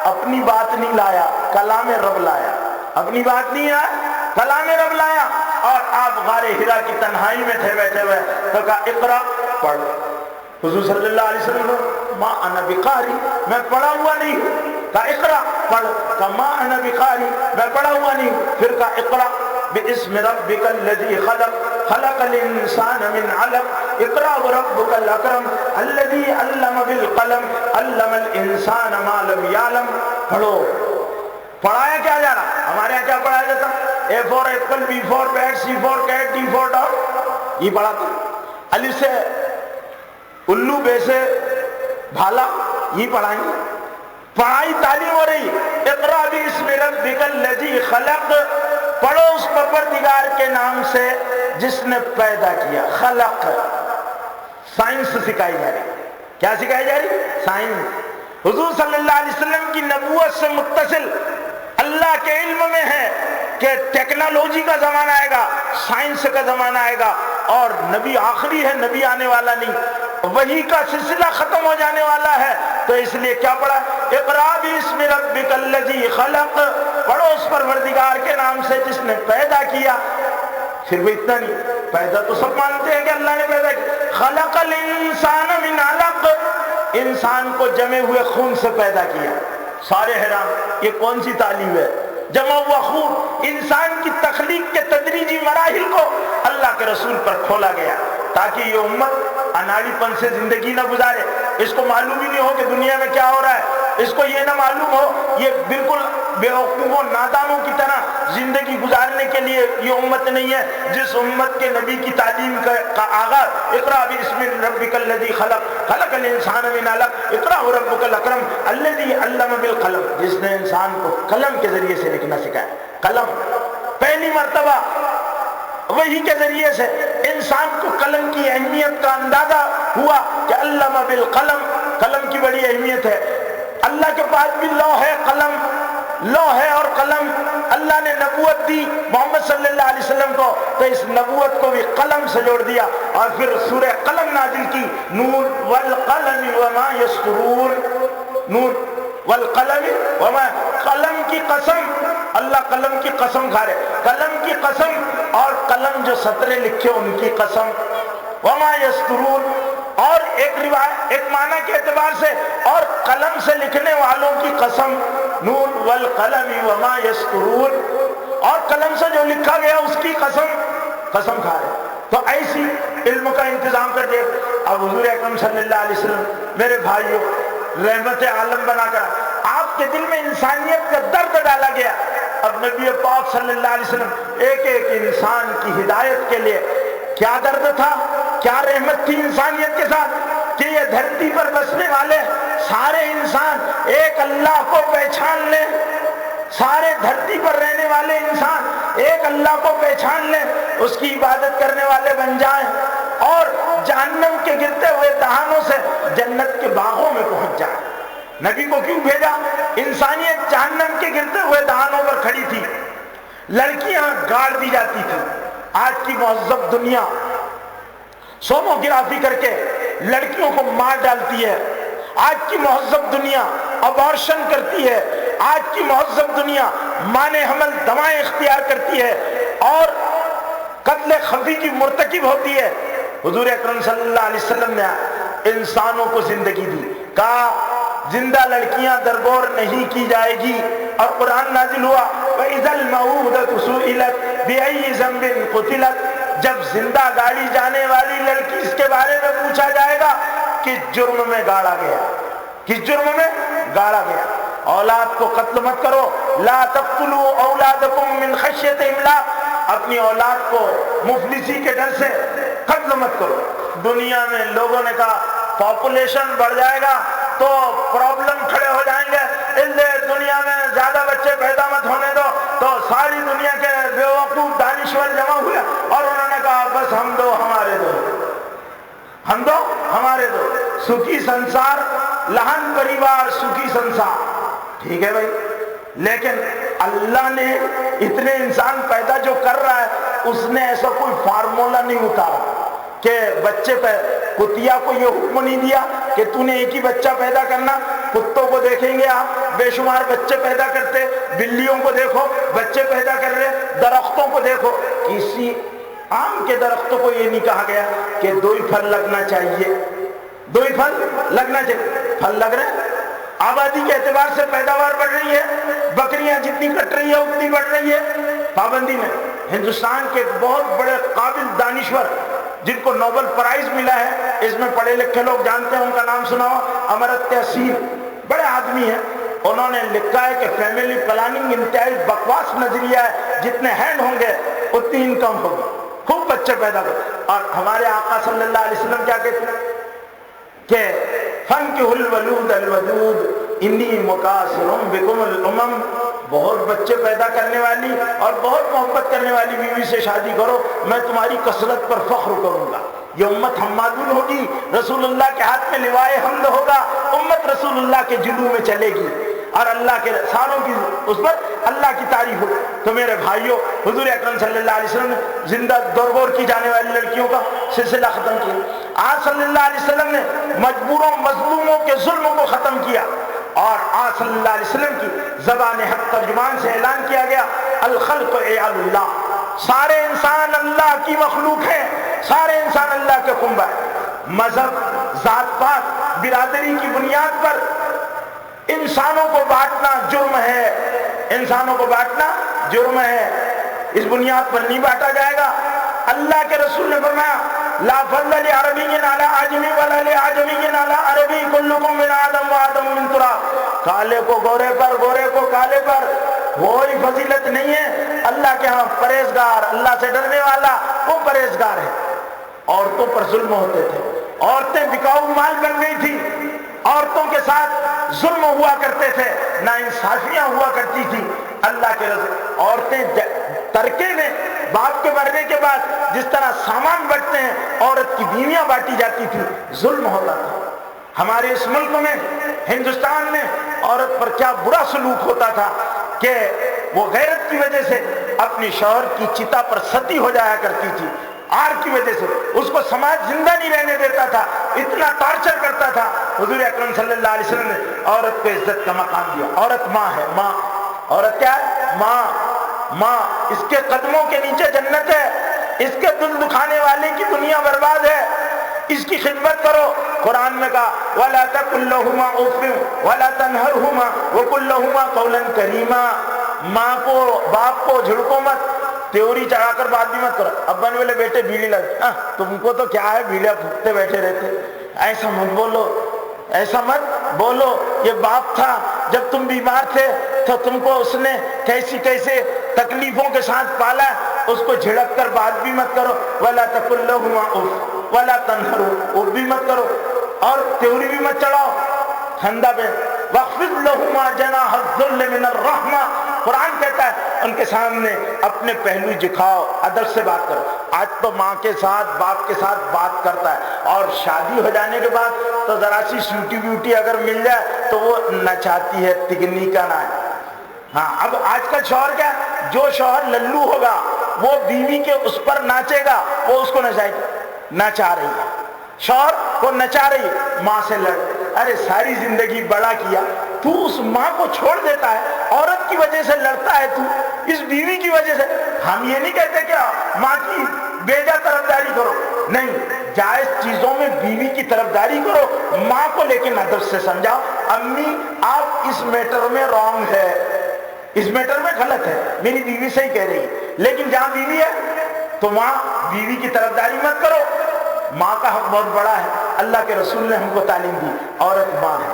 اپنی بات نہیں لایا، کلام رب لایا، اپنی بات نہیں آیا، کلام رب لایا۔ اور آپ غار حرا کی تنہائی میں تھے بیٹھے ہوئے تو کہا اقرا، پڑھ۔ حضور صلی اللہ علیہ وسلم ما انا بقاری، میں پڑھا ہوا نہیں ہوں، کہا اقرا، پڑھ، کہا ما انا بقاری، میں پڑھا ہوا نہیں ہوں، پھر کہا اقرا باسم ربک الذی خلق خلق الانسان من علق اقرا وربک الاکرم الذی علم بالقلم علم الانسان ما لم یعلم۔ پڑھو۔ پڑھایا کیا جا رہا؟ ہمارے یہاں کیا پڑھایا جاتا؟ A for apple, B for bat, C for cat, D for dog, یہ پڑھاتے۔ الف سے الو، بے سے بھالا، یہ پڑھائیں گے؟ پڑھائی تعلیم ہو رہی۔ اقرا باسم ربک الذی خلق، پڑھو اس پروردگار کے نام سے جس نے پیدا کیا۔ خلق، سائنس سکھائی جا رہی۔ کیا سکھائی جا رہی؟ سائنس۔ حضور صلی اللہ علیہ وسلم کی نبوت سے متصل اللہ کے علم میں ہے کہ ٹیکنالوجی کا زمانہ آئے گا، سائنس کا زمانہ آئے گا، اور نبی آخری ہے، نبی آنے والا نہیں، وحی کا سلسلہ ختم ہو جانے والا ہے۔ تو اس لیے کیا پڑھا؟ اقرا باسم ربک الذی خلق، پڑھو اس پروردگار کے نام سے جس نے پیدا کیا۔ صرف اتنا نہیں، پیدا تو سب مانتے ہیں کہ اللہ نے پیدا کیا۔ خلق الانسان من علق، انسان کو جمے ہوئے خون سے پیدا کیا۔ سارے حیران، یہ کون سی تعلیم ہے؟ جمع ہوا خون۔ انسان کی تخلیق کے تدریجی مراحل کو اللہ کے رسول پر کھولا گیا تاکہ یہ امت اناڑی پن سے زندگی نہ گزارے، اس کو معلوم ہی نہیں ہو کہ دنیا میں کیا ہو رہا ہے، اس کو یہ نہ معلوم ہو، یہ بالکل بیوقوفوں نادانوں کی طرح زندگی گزارنے کے لیے یہ امت نہیں ہے۔ جس امت کے نبی کی تعلیم کا آغاز اقرا باسم ربک الذی خلق خلق الانسان من علق اقرا وربک الاکرم الذی علم بالقلم، جس نے انسان کو قلم کے ذریعے سے لکھنا سکھایا۔ قلم پہلی مرتبہ وحی کے ذریعے سے انسان کو قلم کی اہمیت کا اندازہ ہوا کہ علم بالقلم، قلم کی بڑی اہمیت ہے۔ اللہ کے پاس بھی لوح ہے، قلم، لوح اور قلم، اللہ نے نبوت دی محمد صلی اللہ علیہ وسلم کو، تو اس نبوت کو بھی قلم سے جوڑ دیا، اور پھر سورہ قلم نازل کی، نون والقلم وما یسطرون، نون والقلم وما، قلم کی قسم، اللہ قلم کی قسم کھا رہے، قلم کی قسم، اور قلم جو سطرے لکھے ان کی قسم، وما یسطرون، اور ایک روایت ایک معنی کے اعتبار سے، اور قلم سے لکھنے والوں کی قسم، نون والقلم وما یسطرون، اور قلم سے جو لکھا گیا اس کی قسم، قسم کھا رہے۔ تو ایسی علم کا انتظام کر دے۔ اب حضور اکرم صلی اللہ علیہ وسلم میرے بھائیوں رحمت عالم بنا کر آپ کے دل میں انسانیت کا درد ڈالا گیا۔ اب نبی پاک صلی اللہ علیہ وسلم ایک ایک انسان کی ہدایت کے لیے کیا درد تھا، کیا رحمت تھی انسانیت کے ساتھ، کہ یہ دھرتی پر بسنے والے سارے انسان ایک اللہ کو پہچان لیں، سارے دھرتی پر رہنے والے انسان ایک اللہ کو پہچان لیں، اس کی عبادت کرنے والے بن جائیں، اور جہنم کے گرتے ہوئے دہانوں سے جنت کے باغوں میں پہنچ جائیں۔ نبی کو کیوں بھیجا؟ انسانیت جہنم کے گرتے ہوئے دہانوں پر کھڑی تھی، لڑکیاں گاڑ دی جاتی تھی۔ آج کی مہذب دنیا سونوگرافی کر کے لڑکیوں کو مار ڈالتی ہے، آج کی مہذب دنیا ابارشن کرتی ہے، آج کی مہذب دنیا مانے حمل دوائیں اختیار کرتی ہے، اور قتل خفی کی مرتکب ہوتی ہے۔ حضور اکرم صلی اللہ علیہ وسلم نے انسانوں کو زندگی دی، کہا زندہ لڑکیاں درگور نہیں کی جائے گی، اور قرآن نازل ہوا وَإِذَا الْمَوْءُودَةُ سُئِلَتْ بِأَيِّ ذَنبٍ قُتِلَتْ، جب زندہ گاڑی جانے والی لڑکی اس کے بارے میں پوچھا جائے گا کس جرم میں گاڑا گیا، کس جرم میں گاڑا گیا۔ اولاد کو قتل مت کرو، لا تقتلوا اولادکم من خشیۃ املاق، اپنی اولاد کو مفلسی کے ڈر سے قتل مت کرو۔ دنیا میں لوگوں نے کہا پاپولیشن بڑھ جائے گا تو پرابلم کھڑے ہو جائیں گے، اس لیے دنیا میں زیادہ بچے پیدا مت ہونے دو، تو ساری دنیا کے بیوقوف دانشور جمع ہوئے اور انہوں نے کہا بس ہم دو ہمارے دو، ہم دو ہمارے دو، سکھی سنسار لہن پریوار سکھی سنسار، ٹھیک ہے بھائی۔ لیکن اللہ نے اتنے انسان پیدا جو کر رہا ہے، اس نے ایسا کوئی فارمولا نہیں اتارا کہ بچے پہ کتیا کو یہ حکم نہیں دیا کہ تو نے ایک ہی بچہ پیدا کرنا۔ کتوں کو دیکھیں گے آپ بے شمار بچے پیدا کرتے، بلیوں کو دیکھو بچے پیدا کر رہے، درختوں کو دیکھو، کسی آم کے درختوں کو یہ نہیں کہا گیا کہ دو ہی پھل لگنا چاہیے، دو ہی پھل لگنا چاہیے، پھل لگ رہے ہیں۔ آبادی کے اعتبار سے پیداوار بڑھ رہی ہے، بکریاں جتنی کٹ رہی ہے اتنی بڑھ رہی ہے، پابندی میں۔ ہندوستان کے بہت بڑے قابل دانشور جن کو نوبل پرائز ملا ہے، اس میں پڑھے لکھے لوگ جانتے ہیں، ان کا نام سنا ہو، امرتیہ سین، بڑے آدمی ہیں، انہوں نے لکھا ہے کہ فیملی پلاننگ انتہائی بکواس نظریہ ہے، جتنے ہینڈ ہوں گے اتنی انکم ہوگی، خوب بچے پیدا کرو۔ اور ہمارے آقا صلی اللہ علیہ وسلم کیا کہتے ہیں کہ فَانكِحُوا الْوَلُودَ الْوَدُودَ إِنِّي مُكَاثِرٌ بِكُمُ الْأُمَمَ، بہت بچے پیدا کرنے والی اور بہت محبت کرنے والی بیوی سے شادی کرو، میں تمہاری کثرت پر فخر کروں گا۔ یہ امت حمادون ہوگی، رسول اللہ کے ہاتھ میں لوائے حمد ہوگا، امت رسول اللہ کے جلو میں چلے گی، اور اللہ کے ساروں کی اس پر اللہ کی تعریف ہو۔ تو میرے بھائیوں، حضور اکرم صلی اللہ علیہ وسلم نے زندہ درگور کی جانے والی لڑکیوں کا سلسلہ ختم کیا۔ آج صلی اللہ علیہ وسلم نے مجبوروں مظلوموں کے ظلم کو ختم کیا، اور آج صلی اللہ علیہ وسلم کی زبان حق ترجمان سے اعلان کیا گیا الخلق عیال اللہ، سارے انسان اللہ کی مخلوق ہیں، سارے انسان اللہ کے کنبہ ہیں۔ مذہب، ذات پات، برادری کی بنیاد پر انسانوں کو بانٹنا جرم ہے، انسانوں کو بانٹنا جرم ہے، اس بنیاد پر نہیں بانٹا جائے گا۔ اللہ کے رسول نے فرمایا لا فضل لعربی علی اعجمی ولا لعجمی علی عربی کلکم من آدم و آدم من تراب، کالے کو گورے پر، گورے کو کالے پر کوئی فضیلت نہیں ہے۔ اللہ کے ہاں پرہیزگار، اللہ سے ڈرنے والا وہ پرہیزگار ہے۔ عورتوں پر ظلم ہوتے تھے، عورتیں بکاؤ مال بن گئی تھی، عورتوں کے ساتھ ظلم ہوا کرتے تھے، ناانصافیاں ہوا کرتی تھی۔ اللہ کے رسول، عورتیں ترکے میں باپ کے مرنے کے بعد جس طرح سامان بانٹتے ہیں، عورت کی بیویاں بانٹی جاتی تھی، ظلم ہوتا تھا۔ ہمارے اس ملک میں، ہندوستان میں عورت پر کیا برا سلوک ہوتا تھا۔ کہ وہ غیرت کی وجہ سے اپنی شوہر کی چتا پر ستی ہو جایا کرتی تھی، آر کی وجہ سے اس کو سماج زندہ نہیں رہنے دیتا تھا، اتنا ٹارچر کرتا تھا۔ حضور اکرم صلی اللہ علیہ وسلم نے عورت کو عزت کا مقام دیا۔ عورت ماں ہے، ماں، عورت کیا ہے؟ ماں، ماں، اس کے قدموں کے نیچے جنت ہے، اس کے دل دکھانے والے کی دنیا برباد ہے، اس کی خدمت کرو۔ قرآن میں کہا وَلَا تَقُلْ لَهُمَا أُفٍّ وَلَا تَنْهَرْهُمَا وَقُلْ لَهُمَا قَوْلًا كَرِيمًا۔ ماں کو، باپ کو جھڑکو مت، تیوری چڑھا کر بات بھی مت کرو۔ ابا نے بولے بیٹے بیڑی لگ، تم کو تو کیا ہے، بیڑیاں پھونکتے بیٹھے رہتے، ایسا مت بولو، ایسا مت بولو۔ یہ باپ تھا، جب تم بیمار تھے تو تم کو اس نے کیسی کیسے تکلیفوں کے ساتھ پالا، اس کو جھڑک کر بات بھی مت کرو۔ وَلَا تَقُلْ لَهُمَا أُفٍّ وَلَا تَنْهَرْهُمَا، اف بھی مت کرو اور تیوری بھی مت چڑھاؤ۔ ٹھنڈا پہ وَخْفِضْ لَهُمَا جَنَاحَ الذُّلِّ مِنَ الرَّحْمَةِ، قرآن کہتا ہے ان کے سامنے اپنے پہلو جھکاؤ، ادب سے بات کرو۔ آج تو ماں کے ساتھ، باپ کے ساتھ بات کرتا ہے، اور شادی ہو جانے کے بعد تو ذرا سی سوٹی بیوٹی اگر مل جائے تو وہ نچاتی ہے، تگنی کا نہ ہے۔ ہاں، اب آج کل شوہر کیا، جو شوہر للو ہوگا وہ بیوی کے اس پر ناچے گا، وہ اس کو نچائے گی، نچا رہی ہے، شوہر کو نچا رہی ہے، ماں سے لڑ، ارے ساری زندگی بڑا کیا، تو اس ماں کو چھوڑ دیتا ہے، عورت کی وجہ سے لڑتا ہے، تو اس بیوی کی وجہ سے۔ ہم یہ نہیں کہتے کہ ماں کی بیجا طرفداری کرو، نہیں، جائز چیزوں میں بیوی کی طرفداری کرو، ماں کو لیکن ادب سے سمجھاؤ، امی آپ اس میٹر میں رانگ ہے، اس میٹر میں غلط ہے، میری بیوی صحیح کہہ رہی ہے، لیکن جہاں بیوی ہے تو ماں بیوی کی طرفداری مت کرو۔ ماں کا حق بہت بڑا ہے، اللہ کے رسول نے ہم کو تعلیم دی، عورت ماں ہے،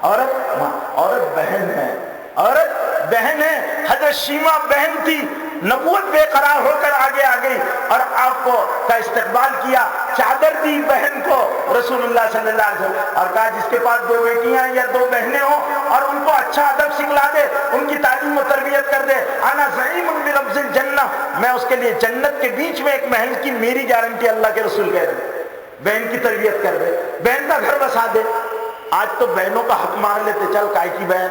عورت ماں، عورت بہن ہے، عورت بہن ہے۔ حضرت شیمہ بہن تھی، نبوت بے قرار ہو کر آگے آ گئی اور آپ کو کا استقبال کیا، چادر دی بہن کو رسول اللہ صلی اللہ علیہ وسلم، اور کہا جس کے پاس دو بیٹیاں یا دو بہنیں ہوں اور ان کو اچھا ادب سکھلا دے، ان کی تعلیم و تربیت کر دے، انا زعیم بربض الجنہ، میں اس کے لیے جنت کے بیچ میں ایک محل کی میری گارنٹی، اللہ کے رسول کہہ رہے۔ بہن کی تربیت کر دے، بہن کا گھر بسا دے۔ آج تو بہنوں کا حق مار لیتے، چل کائے کی بہن۔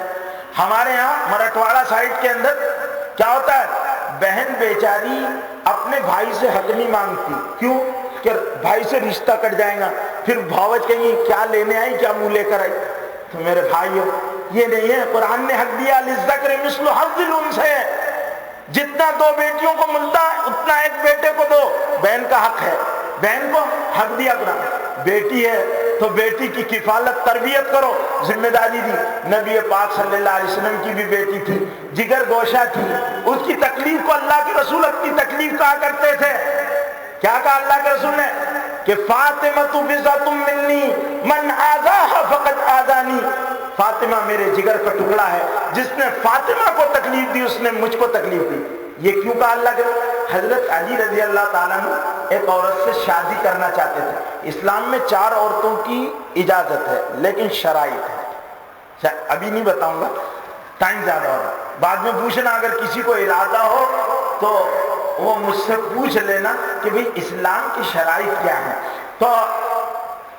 ہمارے یہاں مراٹھواڑہ سائڈ کے اندر کیا ہوتا ہے، بہن بیچاری اپنے بھائی سے حق نہیں مانگتی، کیوں کہ بھائی سے رشتہ کٹ جائے گا، پھر بھاوج کہیں گی کیا لینے آئی، کیا منہ لے کر آئی۔ تو میرے بھائیو یہ نہیں ہے، قرآن نے حق دیا للذکر مثل حظ الانثیین، جتنا دو بیٹیوں کو ملتا ہے اتنا ایک بیٹے کو دو، بہن کا حق ہے، بہن کو حق دیا قرآن۔ بیٹی ہے تو بیٹی کی کفالت تربیت کرو، ذمہ داری دی۔ نبی پاک صلی اللہ علیہ وسلم کی بھی بیٹی تھی، جگر گوشہ تھی، اس کی تکلیف کو اللہ کے رسول اپنی تکلیف کہا کرتے تھے۔ کیا کہا اللہ کے رسول نے کہ فاطمہ بضعۃ منی من آذاها فقد آذانی، فاطمہ میرے جگر کا ٹکڑا ہے، جس نے فاطمہ کو تکلیف دی اس نے مجھ کو تکلیف دی۔ یہ کیوں کہا اللہ کے؟ حضرت علی رضی اللہ تعالیٰ عنہ ایک عورت سے شادی کرنا چاہتے تھے۔ اسلام میں 4 عورتوں کی اجازت ہے لیکن شرائط ہے، ابھی نہیں بتاؤں گا، ٹائم زیادہ ہوگا، بعد میں پوچھنا، اگر کسی کو ارادہ ہو تو وہ مجھ سے پوچھ لینا کہ بھئی اسلام کی شرائط کیا ہے۔ تو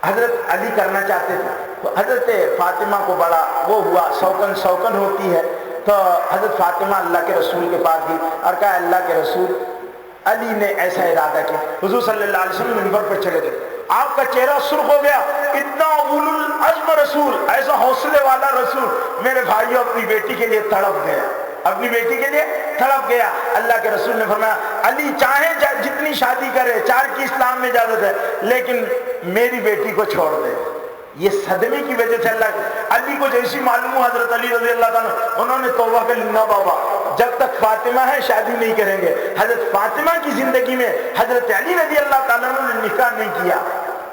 حضرت علی کرنا چاہتے تھے، تو حضرت فاطمہ کو بڑا وہ ہوا، شوکن ہوتی ہے، تو حضرت فاطمہ اللہ کے رسول کے پاس گئی اور کہا اللہ کے رسول، علی نے ایسا ارادہ کیا۔ حضور صلی اللہ علیہ وسلم منبر پر چڑھے گئے، آپ کا چہرہ سرخ ہو گیا، اتنا اول العزم رسول، ایسا حوصلے والا رسول، میرے بھائیو اپنی بیٹی کے لیے تڑپ گیا، اپنی بیٹی کے لیے تڑپ گیا۔ اللہ کے رسول نے فرمایا علی چاہے جتنی شادی کرے، 4 کی اسلام میں اجازت ہے، لیکن میری بیٹی کو چھوڑ دے۔ یہ صدمے کی وجہ سے اللہ علی کو جیسی معلوم ہو، حضرت علی رضی اللہ تعالیٰ انہوں نے توبہ کر لی، نہ بابا جب تک فاطمہ ہے شادی نہیں کریں گے۔ حضرت فاطمہ کی زندگی میں حضرت علی رضی اللہ تعالیٰ نے نکاح نہیں کیا،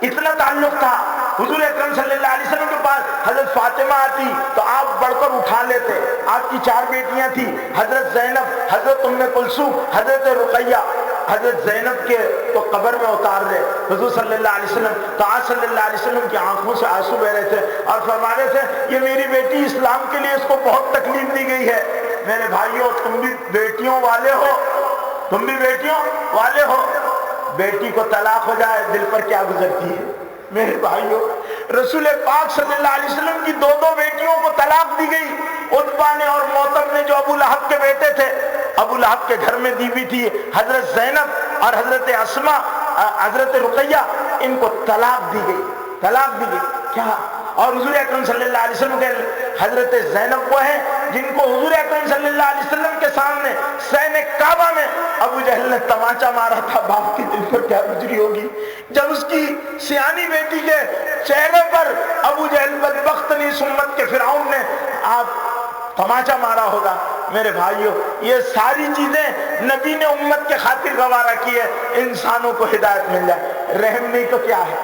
اتنا تعلق تھا۔ حضور اکرم صلی اللہ علیہ وسلم کے پاس حضرت فاطمہ آتی تو آپ بڑھ کر اٹھا لیتے۔ آپ کی 4 بیٹیاں تھیں، حضرت زینب، حضرت ام کلثوم، حضرت رقیہ۔ حضرت زینب کے تو قبر میں اتار رہے حضور صلی اللہ علیہ وسلم، تو آج صلی اللہ علیہ وسلم کی آنکھوں سے آنسو بہ رہے تھے اور فرما رہے تھے یہ میری بیٹی اسلام کے لیے اس کو بہت تکلیف دی گئی ہے۔ میرے بھائیوں تم بھی بیٹیوں والے ہو، تم بھی بیٹیوں والے ہو، بیٹی کو طلاق ہو جائے دل پر کیا گزرتی ہے؟ میرے بھائیوں رسول پاک صلی اللہ علیہ وسلم کی 2 بیٹیوں کو طلاق دی گئی، عتبہ نے اور موتب نے جو ابو لہب کے بیٹے تھے، ابو لہب کے گھر میں دی ہوئی تھی حضرت زینب اور حضرت اسما، حضرت رقیہ، ان کو طلاق دی گئی، طلاق دی گئی کیا؟ اور حضور اکرم صلی اللہ علیہ وسلم کے حضرت زینب وہ ہیں جن کو حضور اکرم صلی اللہ علیہ وسلم کے سامنے صحن کعبہ میں ابو جہل نے تماچا مارا تھا۔ باپ کی دل پر کیا گزری ہوگی جب اس کی سیانی بیٹی کے چہرے پر ابو جہل بدبخت نے اس امت کے فرعون نے آپ تماچا مارا ہوگا۔ میرے بھائیوں، یہ ساری چیزیں نبی نے امت کے خاطر گوارا کی ہے، انسانوں کو ہدایت مل جائے۔ رحم نہیں تو کیا ہے؟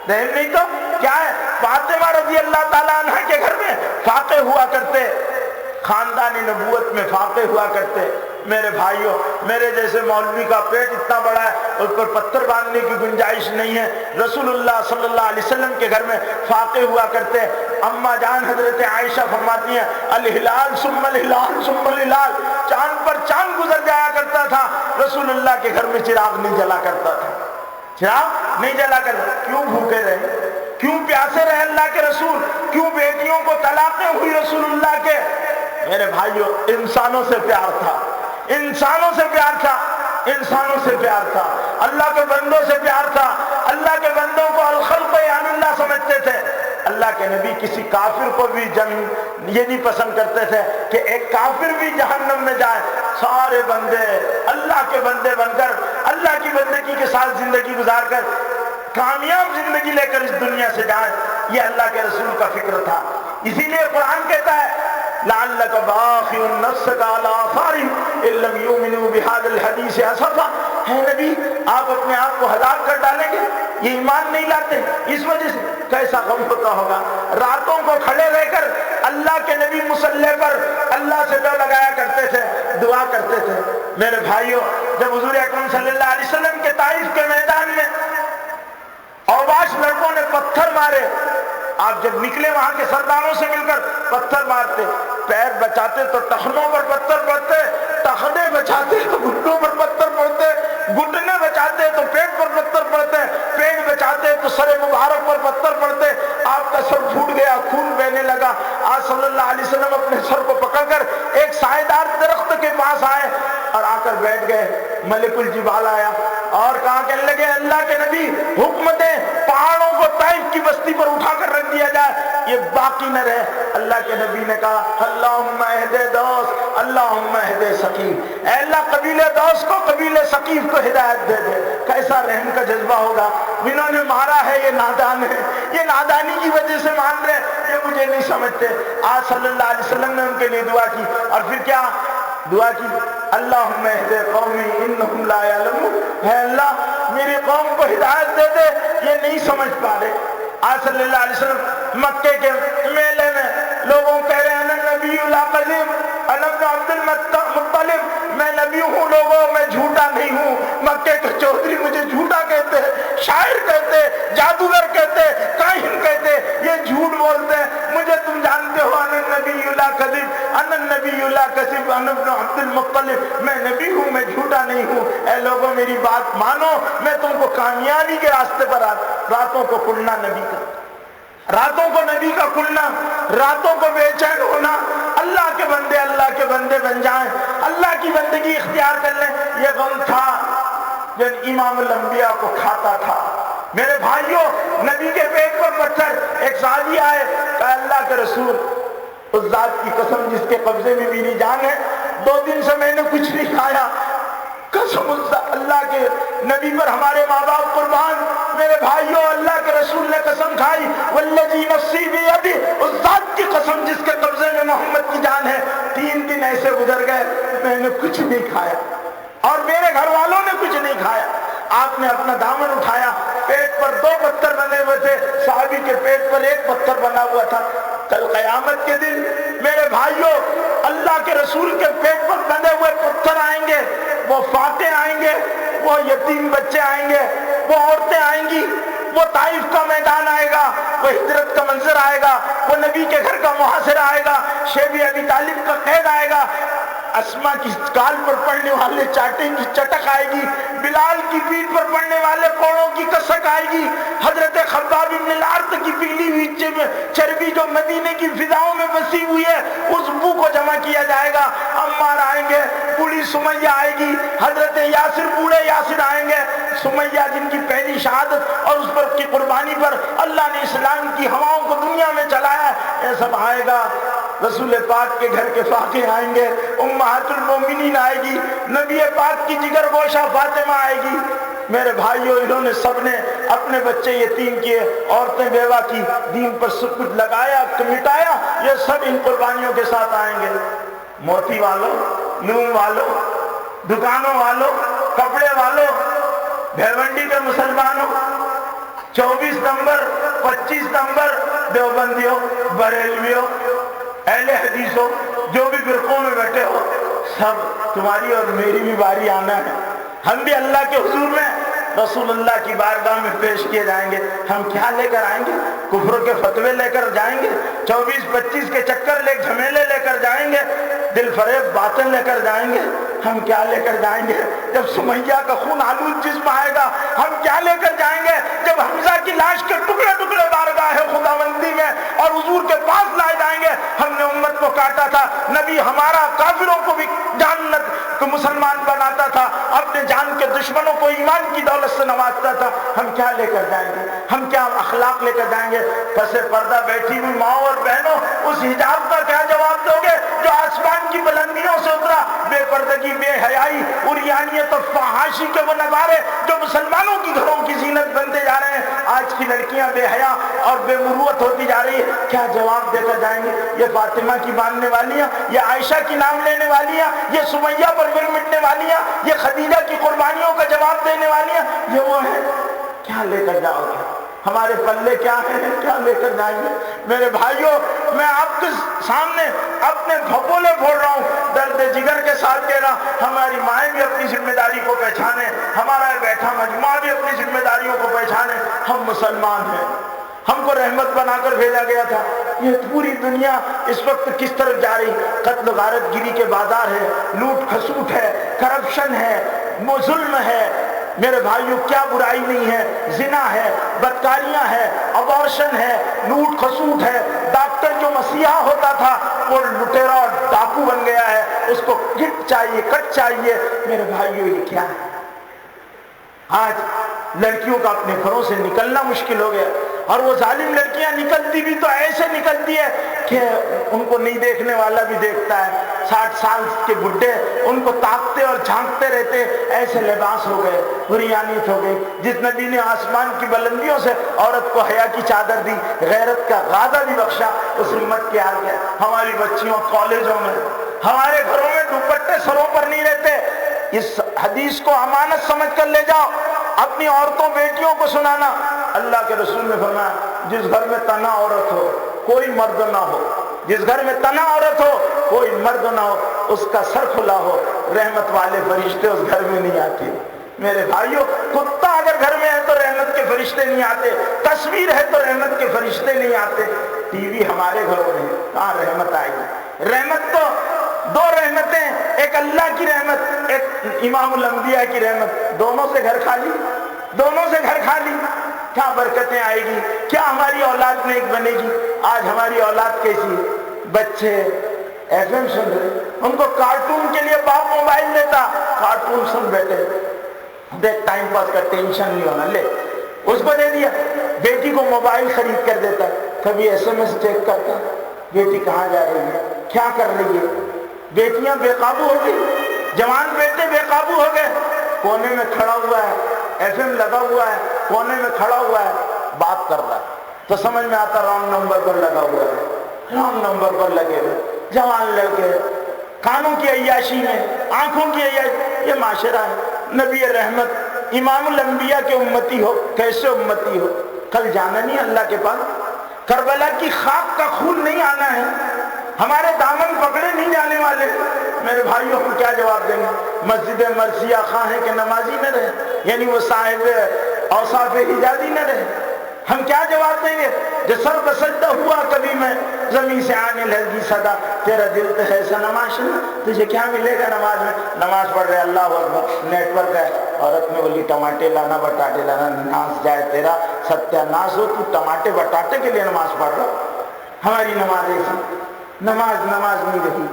رحم نہیں تو کیا ہے؟ فاطمہ رضی اللہ تعالیٰ عنہ کے گھر میں فاقے ہوا کرتے، خاندان نبوت میں فاقے ہوا کرتے۔ میرے بھائیوں، میرے جیسے مولوی کا پیٹ اتنا بڑا ہے اس پر پتھر باندھنے کی گنجائش نہیں ہے، رسول اللہ صلی اللہ علیہ وسلم کے گھر میں فاقے ہوا کرتے۔ اما جان حضرت عائشہ فرماتی ہیں الہلال ثم الہلال ثم الہلال، چاند پر چاند گزر جایا کرتا تھا، رسول اللہ کے گھر میں چراغ نہیں جلا کرتا تھا، چراغ نہیں جلا کرتا۔ کیوں بھوکے رہے؟ کیوں پیاسے رہے اللہ کے رسول؟ کیوں بیٹیوں کو طلاقیں ہوئی رسول اللہ کے؟ میرے بھائیوں، انسانوں سے پیار تھا، انسانوں سے پیار تھا، انسانوں سے پیار تھا، اللہ کے بندوں سے پیار تھا۔ اللہ کے بندوں کو الخلق یعنی اللہ سمجھتے تھے۔ اللہ کے نبی کسی کافر کو بھی یہ نہیں پسند کرتے تھے کہ ایک کافر بھی جہنم میں جائے، سارے بندے اللہ کے بندے بن کر اللہ کی بندگی کے ساتھ زندگی گزار کر کامیاب زندگی لے کر اس دنیا سے جائیں۔ یہ اللہ کے رسول کا فکر تھا۔ اسی لیے قرآن کہتا ہے لعلک باخع نفسک علی آثارہم ان لم یؤمنوا بہذا الحدیث اسفا، ہے نبی آپ اپنے آپ کو ہلاک کر ڈالیں گے، یہ ایمان نہیں لاتے، اس وجہ سے کیسا غم ہوتا ہوگا۔ راتوں کو کھڑے رہ کر اللہ کے نبی مصلی پر اللہ سے دو لگایا کرتے تھے، دعا کرتے تھے۔ میرے بھائیوں، جب حضور اکرم صلی اللہ علیہ وسلم کے طائف کے میدان میں اوباش لڑکوں نے پتھر مارے، آپ جب نکلے وہاں کے سرداروں سے مل کر پتھر مارتے، پیر بچاتے تو ٹخنوں پر پتھر پڑتے، ٹخنے بچاتے تو گھٹنوں پر پتھر پڑتے، گھٹنے بچاتے تو پیٹ پر پتھر پڑتے، پیٹ بچاتے تو سر مبارک پر پتھر پڑتے۔ آپ کا سر پھوٹ گیا، خون بہنے لگا۔ آج صلی اللہ علیہ وسلم اپنے سر کو پکڑ کر ایک سائے دار درخت کے پاس آئے اور آ کر بیٹھ گئے۔ ملک الجبال آیا اور کہا کہنے لگے اللہ کے نبی حکم دیں پہاڑوں کو طائف کی بستی پر اٹھا کر رکھ دیا جائے، یہ باقی نہ رہے۔ اللہ کے نبی نے کہا اللہم اہد دوس اللہم اہد ثقیف، اے اللہ قبیلہ دوس کو قبیلہ ثقیف کو ہدایت دے دے۔ کیسا رحم کا جذبہ ہوگا۔ انہوں نے مارا ہے، یہ نادان ہے، یہ نادانی کی وجہ سے مان رہے، یہ مجھے نہیں سمجھتے۔ آج صلی اللہ علیہ وسلم نے ان کے لیے دعا کی، اور پھر کیا دعا کی؟ اللہم اہد قومی انہم لا یعلمون، ہے اللہ میری قوم کو ہدایت دے دے، یہ نہیں سمجھ پا رہے۔ آج صلی اللہ علیہ وسلم مکے کے میلے میں لوگوں کہہ رہے ہیں انا نبی لا کذب انا ابن عبد المطلب، میں نبی ہوں لوگوں، میں جھوٹا نہیں ہوں۔ مکے کے چودھری مجھے جھوٹا کہتے ہیں، شاعر کہتے، جادوگر کہتے، کاہن کہتے، یہ جھوٹ بولتے ہیں۔ مجھے تم جانتے ہو انا نبی لا کذب انا نبی لا کذب انا ابن عبد المطلب، میں نبی ہوں، میں جھوٹا نہیں ہوں۔ اے لوگوں میری بات مانو، میں تم کو کامیابی کے راستے پر راتوں کو کھلنا نبی کا، راتوں کو نبی کا کھلنا، راتوں کو بے چین ہونا، اللہ کے بندے بن جائیں، اللہ کی بندگی اختیار کر لیں، یہ غم تھا جب امام الانبیاء کو کھاتا تھا۔ میرے بھائیوں، نبی کے پیٹ پر پتھر، ایک صحابی آئے، کہا اللہ کے رسول اس ذات کی قسم جس کے قبضے میں میری جان ہے، 2 دن سے میں نے کچھ نہیں کھایا، قسم اللہ کے نبی پر ہمارے ماں باپ قربان۔ میرے بھائیوں، اللہ کے رسول نے قسم کھائی والذی نفسی بیدی، اس ذات کی قسم جس کے قبضے میں محمد کی جان ہے، 3 دن ایسے گزر گئے میں نے کچھ نہیں کھایا اور میرے گھر والوں نے کچھ نہیں کھایا۔ آپ نے اپنا دامن اٹھایا، پیٹ پر 2 پتھر بنے ہوئے تھے، صحابی کے پیٹ پر 1 پتھر بنا ہوا تھا۔ کل قیامت کے دن میرے بھائیوں، اللہ کے رسول کے پیٹ پر بندے ہوئے پتھر آئیں گے، وہ فاتح آئیں گے، وہ یتیم بچے آئیں گے، وہ عورتیں آئیں گی، وہ طائف کا میدان آئے گا، وہ ہجرت کا منظر آئے گا، وہ نبی کے گھر کا محاصرہ آئے گا، شیب ابی طالب کا قید آئے گا۔ اسما کی کال پر پڑنے والے چاٹیں گی چٹک آئے گی، بلال کی پیٹھ پر پڑنے والے کوڑوں کی کسک آئے گی، حضرت خباب بن الارت کی پگھلی ہوئی چربی جو مدینے کی فضاؤں میں بسی ہوئی ہے اس بو کو جمع کیا جائے گا، عمار آئیں گے، بوڑھی سمیہ آئے گی، حضرت یاسر بوڑھے یاسر آئیں گے، سمیہ جن کی پہلی شہادت اور اس پر کی قربانی پر اللہ نے اسلام کی ہواؤں کو دنیا میں چلایا، یہ سب آئے گا۔ رسول پاک کے گھر کے فاقے آئیں گے، امہات المومنین آئے گی، نبی پاک کی جگر گوشہ فاطمہ آئے گی۔ میرے بھائیوں، انہوں نے سب نے اپنے بچے یتیم کیے، عورتیں بیوہ کی، دین پر سب کچھ لگایا مٹایا، یہ سب ان قربانیوں کے ساتھ آئیں گے۔ موتی والوں، نون والوں، دکانوں والوں، کپڑے والوں، بھیونڈی کے مسلمانوں، 24 نمبر 25 نمبر دیوبندیوں، بریلویوں، اہل حدیثوں، جو بھی فرقوں میں بیٹھے ہو، سب تمہاری اور میری بھی باری آنا ہے۔ ہم بھی اللہ کے حضور میں رسول اللہ کی بارگاہ میں پیش کیے جائیں گے۔ ہم کیا لے کر آئیں گے؟ کفر کے فتوے لے کر جائیں گے، 24-25 کے چکر لے جھمیلے لے کر جائیں گے، دل فریب باتیں لے کر جائیں گے؟ ہم کیا لے کر جائیں گے؟ جب سمیہ کا خون آلود جسم آئے گا ہم کیا لے کر جائیں گے؟ جب حمزہ کی لاش کے ٹکڑے ٹکڑے بارگاہ خداوندی میں اور حضور کے پاس لائے جائیں گے، ہم نے امت کو کاٹا تھا، نبی ہمارا کافروں کو بھی جانت کو مسلمان بناتا تھا، اپنے جان کے دشمنوں کو ایمان کی دولت سے نوازتا تھا، ہم کیا لے کر جائیں گے؟ ہم کیا اخلاق لے کر جائیں گے؟ پس پردہ بیٹھی ہوئی ماں اور بہنوں، اس حجاب کا کیا جواب دو گے جو آسمان کی بلندیوں سے اترا؟ بے پردگی، بے حیائی، عریانیت اور فحاشی کے وہ نظارے جو مسلمانوں کی گھروں کی زینت بنتے جا رہے ہیں، آج کی لڑکیاں بے حیا اور بے مروت ہوتی جا رہی ہے، کیا جواب دے کر جائیں گے؟ یہ فاطمہ کی ماننے والیاں، یہ عائشہ کی نام لینے والیاں، یہ سمیہ پر مل مٹنے والیاں، یہ خدیجہ کی قربانیوں کا جواب دینے والیاں، یہ وہ ہیں؟ کیا لے کر جاؤ گے؟ ہمارے پلے کیا ہیں؟ کیا لے کر جائیں گے؟ میرے بھائیوں، میں آپ کے سامنے اپنے بھپولے پھوڑ رہا ہوں، درد جگر کے ساتھ کہہ رہا، ہماری مائیں بھی اپنی ذمہ داری کو پہچانے، ہمارا بیٹھا مجموعہ بھی اپنی ذمہ داریوں کو پہچانے۔ ہم مسلمان ہیں، ہم کو رحمت بنا کر بھیجا گیا تھا۔ یہ پوری دنیا اس وقت کس طرف جا رہی؟ قتل و غارت گیری کے بازار ہے، لوٹ کھسوٹ ہے، کرپشن ہے، ظلم ہے۔ میرے بھائیوں، کیا برائی نہیں ہے؟ زنا ہے، بدکاریاں ہے، ابارشن ہے، لوٹ کھسوٹ ہے۔ ڈاکٹر جو مسیحا ہوتا تھا وہ لٹیرا اور ڈاکو بن گیا ہے، اس کو کٹ چاہیے، کٹ چاہیے۔ میرے بھائیوں، یہ کیا ہے؟ آج لڑکیوں کا اپنے گھروں سے نکلنا مشکل ہو گیا، اور وہ ظالم لڑکیاں نکلتی بھی تو ایسے نکلتی ہے کہ ان کو نہیں دیکھنے والا بھی دیکھتا ہے۔ 60 سال کے بڈھے ان کو تاکتے اور جھانکتے رہتے، ایسے لباس ہو گئے، عریانیت ہو گئی۔ جس نبی نے آسمان کی بلندیوں سے عورت کو حیا کی چادر دی، غیرت کا غادہ بھی بخشا، اس امت کے آگے ہماری بچیوں کالجوں میں، ہمارے گھروں میں دوپٹے سروں پر نہیں رہتے۔ اس حدیث کو امانت سمجھ کر لے جاؤ، اپنی عورتوں بیٹیوں کو سنانا۔ اللہ کے رسول نے فرمایا، جس گھر میں تنا عورت ہو کوئی مرد نہ ہو، جس گھر میں تنا عورت ہو کوئی مرد نہ ہو، اس کا سر کھلا ہو، رحمت والے فرشتے اس گھر میں نہیں آتے۔ میرے بھائیوں، کتا اگر گھر میں ہے تو رحمت کے فرشتے نہیں آتے، تصویر ہے تو رحمت کے فرشتے نہیں آتے۔ ٹی وی ہمارے گھروں میں کہاں رحمت آئے گی؟ رحمت تو دو رحمتیں، ایک اللہ کی رحمت، ایک امام الانبیاء کی رحمت، دونوں سے گھر خالی، دونوں سے گھر خالی۔ کیا برکتیں آئے گی؟ کیا ہماری اولاد نیک بنے گی؟ آج ہماری اولاد کیسی ہے؟ بچے ایف ایم سن رہے، ان کو کارٹون کے لیے باپ موبائل دیتا، کارٹون سن بیٹھے، دیکھ ٹائم پاس کا، ٹینشن نہیں ہونا، لے اس کو دے دیا۔ بیٹی کو موبائل خرید کر دیتا، کبھی ایس ایم ایس چیک کرتا، بیٹی کہاں جا رہی ہے، کیا کر رہی ہے۔ بیٹیاں بے قابو ہو گئی، جوان بیٹے بے قابو ہو گئے، کونے میں کھڑا ہوا ہے، ایف ایم لگا ہوا ہے، کونے میں کھڑا ہوا ہے، بات کر رہا ہے، تو سمجھ میں آتا رانگ نمبر پر لگا ہوا ہے، رانگ نمبر پر لگے ہوئے جوان لڑکے، کانوں کی عیاشی میں، آنکھوں کی عیاشی۔ یہ معاشرہ ہے۔ نبی رحمت امام الانبیاء کے امتی ہو، کیسے امتی ہو؟ کل جانا نہیں اللہ کے پاس، کربلا کی خاک کا خون نہیں آنا ہے، ہمارے دامن پکڑے نہیں جانے والے۔ میرے بھائیوں، ہم کیا جواب دیں گے؟ مسجد مرثیہ خواہ ہے کہ نمازی نہ رہے، یعنی وہ صاحب اوصاف حجازی نہ رہے۔ ہم کیا جواب دیں گے؟ جو سر بسجدہ ہوا کبھی میں زمین سے آنے لگی صدا، تیرا دل تو ہے ایسا نماز، تجھے کیا ملے گا نماز میں؟ نماز پڑھ رہے اللہ اکبر، نیٹ ورک ہے، عورت میں بولی ٹماٹے لانا بٹاٹے لانا، ناس جائے تیرا، ستیہ ناس ہو، تو ٹماٹے بٹاٹے کے لیے نماز پڑھ رہا۔ ہماری نماز ایسی، نماز نہیں رہی،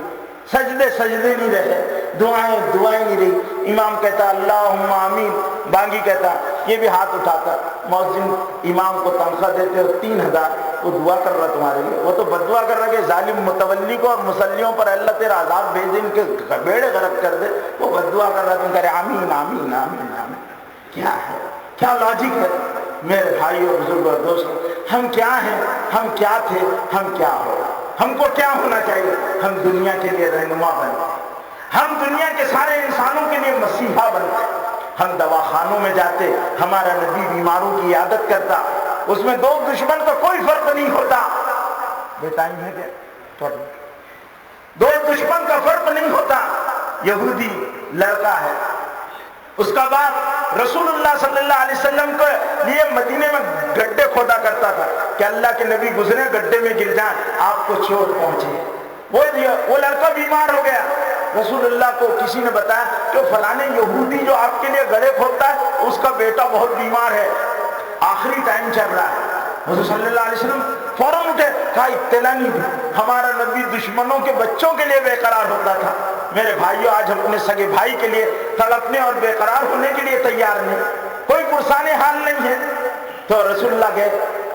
سجدے نہیں رہے، دعائیں نہیں رہی۔ امام کہتا اللہم آمین، بانگی کہتا، یہ بھی ہاتھ اٹھاتا، مؤذن امام کو تنخواہ دیتے ہو 3000، وہ دعا کر رہا تمہارے لیے، وہ تو بددعا کر رہا کہ ظالم متولی کو اور مسلیوں پر اللہ تیرا عذاب بھیج، ان کے بیڑے غرق کر دے، وہ بددعا کر رہا، تم کہہ رہے آمین آمین آمین آمین۔ کیا ہے؟ کیا لاجک ہے؟ میرے بھائی اور بزرگ اور دوستوں، ہم کیا ہیں؟ ہم کیا تھے؟ ہم کیا ہو؟ ہم کو کیا ہونا چاہیے؟ ہم دنیا کے لیے رہنما بنتے، ہم دنیا کے سارے انسانوں کے لیے مسیحا بنتے۔ ہم دواخانوں میں جاتے، ہمارا نبی بیماروں کی عیادت کرتا، اس میں دو دشمن کا کوئی فرق نہیں ہوتا۔ بے ٹائم ہے کیا؟ دو دشمن کا فرق نہیں ہوتا۔ یہودی لڑکا ہے، اس کا باپ رسول اللہ صلی اللہ علیہ وسلم کے لیے مدینے میں گڈھے کھودا کرتا تھا کہ اللہ کے نبی گزرے گڈھے میں گر جائیں، آپ کو چوٹ پہنچے۔ وہ لڑکا بیمار ہو گیا، رسول اللہ کو کسی نے بتایا کہ فلانے یہودی جو آپ کے لیے گڑھے کھودتا ہے اس کا بیٹا بہت بیمار ہے، آخری ٹائم چل رہا ہے۔ حضور صلی اللہ علیہ وسلم فوراً اٹھے، کہا اطلاع نہیں دی، ہمارا نبی دشمنوں کے بچوں کے لیے بے قرار ہوتا تھا۔ میرے بھائیو، آج ہم اپنے سگے بھائی کے لیے تڑپنے اور بے قرار ہونے کے لیے تیار نہیں، کوئی پرسان حال نہیں ہے۔ تو رسول اللہ گئے،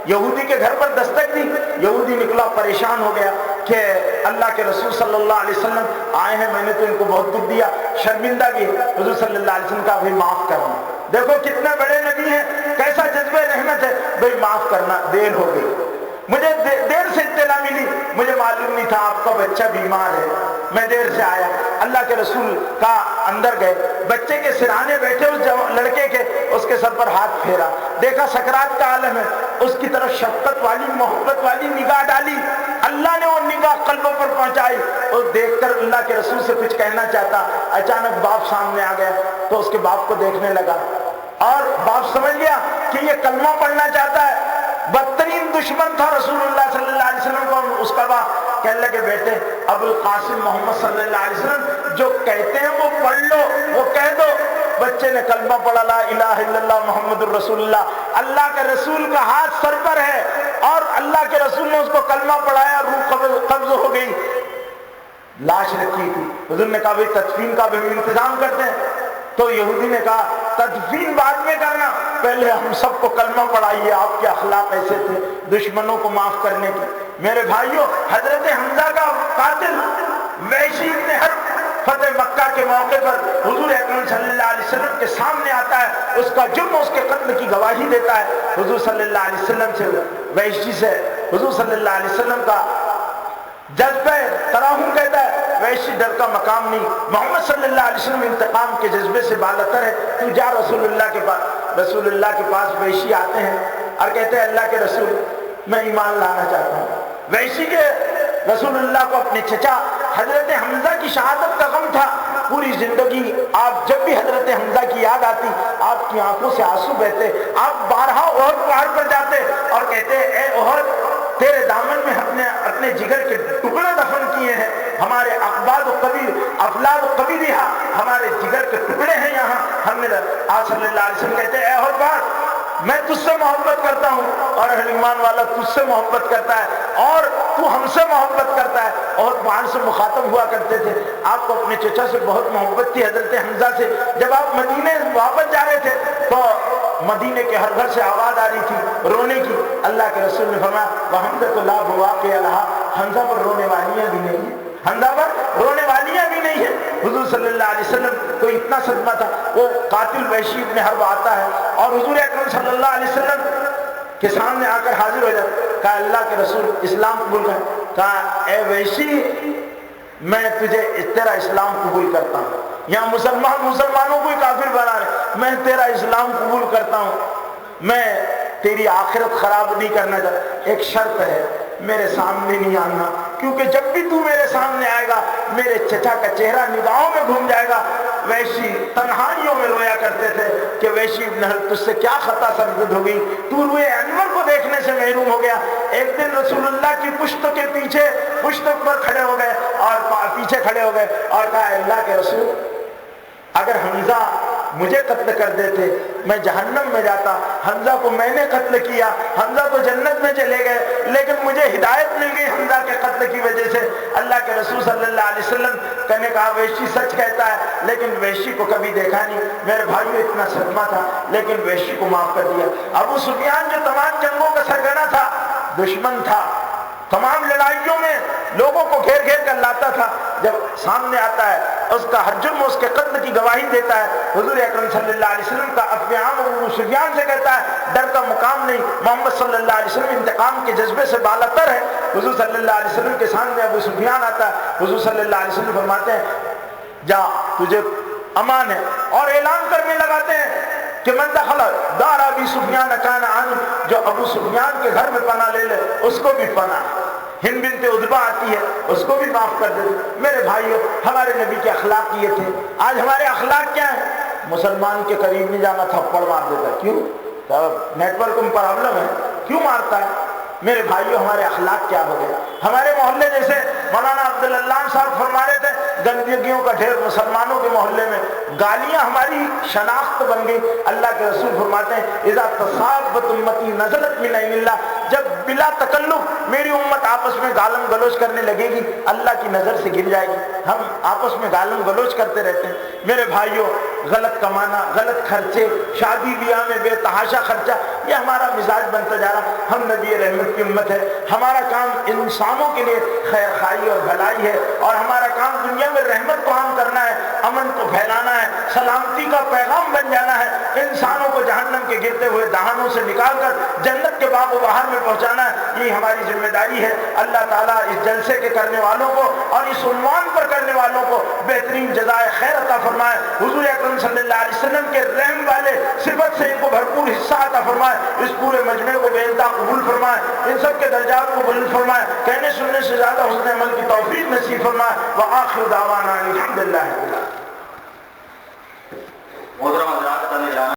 یہودی کے گھر پر دستک دی، یہودی نکلا پریشان ہو گیا کہ اللہ کے رسول صلی اللہ علیہ وسلم آئے ہیں، میں نے تو ان کو بہت دکھ دیا، شرمندہ بھی ہے۔ حضور صلی اللہ علیہ وسلم کا بھی معاف کرنا، دیکھو کتنے بڑے نبی ہیں، کیسا جذبہ رحمت ہے، بھائی معاف کرنا، دیر ہو گئی، مجھے دیر سے اطلاع ملی، مجھے معلوم نہیں تھا آپ کا بچہ بیمار ہے، میں دیر سے آیا۔ اللہ کے رسول کا اندر گئے، بچے کے سرانے بیٹھے اس لڑکے کے، اس کے سر پر ہاتھ پھیرا، دیکھا سکرات کا عالم ہے، اس کی طرف شفقت والی محبت والی نگاہ ڈالی، اللہ نے وہ نگاہ قلبوں پر پہنچائی، اور دیکھ کر اللہ کے رسول سے کچھ کہنا چاہتا، اچانک باپ سامنے آ گیا، تو اس کے باپ کو دیکھنے لگا، اور باپ سمجھ گیا کہ یہ کلمہ پڑھنا چاہتا ہے۔ بدترین دشمن تھا رسول اللہ صلی اللہ علیہ وسلم کو اس کا باپ، کہنے لگے بیٹے ابو القاسم محمد صلی اللہ علیہ وسلم جو کہتے ہیں وہ پڑھ لو، وہ کہہ دو۔ بچے نے کلمہ پڑھا، لا الہ الا اللہ محمد الرسول اللہ، اللہ کے رسول کا ہاتھ سر پر ہے، اور اللہ کے رسول نے اس کو کلمہ پڑھایا، روح قبض ہو گئی، لاش رکھی تھی۔ حضور نے کہا بھائی تدفین کا بھی انتظام کرتے ہیں، تو یہودی نے کہا تدفین بعد میں کرنا، پہلے ہم سب کو کلمہ پڑھائیے، آپ کے اخلاق ایسے تھے دشمنوں کو معاف کرنے کے۔ میرے بھائیوں، حضرت حمزہ کا قاتل وحشی بن حرب فتح مکہ کے موقع پر حضور اکرم صلی اللہ علیہ وسلم کے سامنے آتا ہے، اس کا جرم اس کے قتل کی گواہی دیتا ہے۔ حضور صلی اللہ علیہ وسلم سے وحشی سے حضور صلی اللہ علیہ وسلم کا جذبہ تراہم کہتا ہے، وحشی ڈر کا مقام نہیں، محمد صلی اللہ علیہ وسلم انتقام کے جذبے سے بالاتر ہے، تو جا رسول اللہ کے پاس۔ رسول اللہ کے پاس وحشی آتے ہیں اور کہتے ہیں اللہ کے رسول میں ایمان لانا چاہتا ہوں۔ وحشی کے رسول اللہ کو اپنے چچا حضرت حمزہ کی شہادت کا غم تھا، پوری زندگی آپ جب بھی حضرت حمزہ کی یاد آتی آپ کی آنکھوں سے آنسو بہتے، آپ بارہا احد پہاڑ پر جاتے اور کہتے اے احد، تیرے دامن میں ہم نے اپنے جگر کے ٹکڑے دفن کیے ہیں، ہمارے اقبال و قبیل افلاد و قبیلیہ ہمارے جگر کے ٹکڑے ہیں یہاں، ہم نے آج صلی اللہ علیہ وسلم کہتے ہیں اے احد پہاڑ میں تجھ سے محبت کرتا ہوں، اور اہل ایمان والا تجھ سے محبت کرتا ہے، اور تو ہم سے محبت کرتا ہے۔ اور پہاڑ سے مخاطب ہوا کرتے تھے، آپ کو اپنے چچا سے بہت محبت تھی حضرت حمزہ سے۔ جب آپ مدینے واپس جا رہے تھے تو مدینے کے ہر گھر سے آواز آ رہی تھی رونے کی، اللہ کے رسول نے فرمایا وَحَمْزَةُ لَا بُوَاقِعَ لَهَا، حمزہ پر رونے والیاں بھی نہیں ہیں، حمزہ پر رونے والیاں بھی نہیں ہیں۔ حضور صلی اللہ علیہ وسلم کو اتنا صدمہ تھا، وہ قاتل وحشی بن حرب آتا ہے اور حضور اکرم صلی اللہ علیہ وسلم کے سامنے آ کر حاضر ہو جاتا، کہا اللہ کے رسول اسلام قبول کر، کہا اے وحشی میں تجھے تیرا اسلام قبول کرتا ہوں، یہاں مسلمانوں کو ہی کافر بنا رہے، میں تیرا اسلام قبول کرتا ہوں، میں تیری آخرت خراب نہیں کرنا چاہتا، ایک شرط ہے میرے سامنے نہیں آنا، کیونکہ جب بھی تو میرے سامنے آئے گا میرے چچا کا چہرہ نگاہوں میں گھوم جائے گا۔ وحشی تنہائیوں میں رویا کرتے تھے کہ وحشی ابن حرب تجھ سے کیا خطا سرزد ہو گئی، تو روئے انور کو دیکھ سے محروم ہو گیا۔ ایک دن رسول اللہ کی پشت کے پیچھے پشت پر کھڑے ہو گئے اور پیچھے کھڑے ہو گئے اور کہا اے اللہ کے رسول، اگر حمزہ مجھے قتل کر دیتے میں جہنم میں جاتا، حمزہ کو میں نے قتل کیا، حمزہ تو جنت میں چلے گئے، لیکن مجھے ہدایت مل گئی حمزہ کے قتل کی وجہ سے۔ اللہ کے رسول صلی اللہ علیہ وسلم نے کہا وحشی سچ کہتا ہے، لیکن وحشی کو کبھی دیکھا نہیں، میرے بھائیو اتنا صدمہ تھا لیکن وحشی کو معاف کر دیا۔ ابو سفیان جو تمام جنگوں کا سرگنا تھا، دشمن تھا، تمام لڑائیوں میں لوگوں کو گھیر گھیر کر لاتا تھا، جب سامنے آتا ہے اس کا ہر جرم اس کے قتل کی گواہی دیتا ہے، حضور اکرم صلی اللہ علیہ وسلم کا افعام ابو سفیان سے کہتا ہے ڈر کا مقام نہیں، محمد صلی اللہ علیہ وسلم انتقام کے جذبے سے بالا تر ہے۔ حضور صلی اللہ علیہ وسلم کے سامنے ابو سفیان آتا ہے، حضور صلی اللہ علیہ وسلم فرماتے ہیں جا تجھے امان ہے، اور اعلان کرنے لگاتے ہیں کہ من دخل دار ابی سفیان کان آمن، جو ابو سفیان کے گھر میں پناہ لے لے اس کو بھی پناہ۔ ہند بنت عتبہ آتی ہے، اس کو بھی معاف کر دے۔ میرے بھائیو، ہمارے نبی کے اخلاق یہ تھے۔ آج ہمارے اخلاق کیا ہیں؟ مسلمان کے قریب نہیں جانا، تھپڑ مار دیتا۔ کیوں؟ نیٹ ورک میں پرابلم ہے، کیوں مارتا ہے؟ میرے بھائیو، ہمارے اخلاق کیا ہو گئے؟ ہمارے محلے جیسے مولانا عبداللہ صاحب فرما رہے تھے گندگیوں کا ڈھیر مسلمانوں کے محلے میں، گالیاں ہماری شناخت بن گئی۔ اللہ کے رسول فرماتے ہیں اذا تصابت امتی نزلت من عین اللہ، جب بلا تکلف میری امت آپس میں گالم گلوچ کرنے لگے گی اللہ کی نظر سے گر جائے گی۔ ہم آپس میں گالم گلوچ کرتے رہتے ہیں۔ میرے بھائیوں، غلط کمانا، غلط خرچے، شادی بیاہ میں بے تحاشا خرچہ، یہ ہمارا مزاج بنتا جا رہا۔ ہم نبی رحمت کی امت ہے، ہمارا کام انسانوں کے لیے خیر خواہی اور بھلائی ہے، اور ہمارا کام دنیا میں رحمت کو عام کرنا ہے، امن کو پھیلانا ہے، سلامتی کا پیغام بن جانا ہے، انسانوں کو جہنم کے گرتے ہوئے دہانوں سے نکال کر جنت کے باغ و بہار میں پہنچانا ہے۔ یہ ہماری ذمہ داری ہے۔ اللہ تعالیٰ اس جلسے کے کرنے والوں کو اور اس عنوان پر کرنے والوں کو بہترین جزائے خیر عطا فرمائے۔ حضور اکرم صلی اللہ علیہ وسلم کے رحم والے صفت سے ان کو بھرپور حصہ عطا فرمائے، اس پورے مجمع کو بے انتہا قبول فرمائے، ان سب کے درجات کو بلند فرمائے، کہنے سننے سے زیادہ حسن عمل کی توفیق نصیب فرمائے۔ وآخر دعوانا الحمدللہ۔ محترم حضرات کا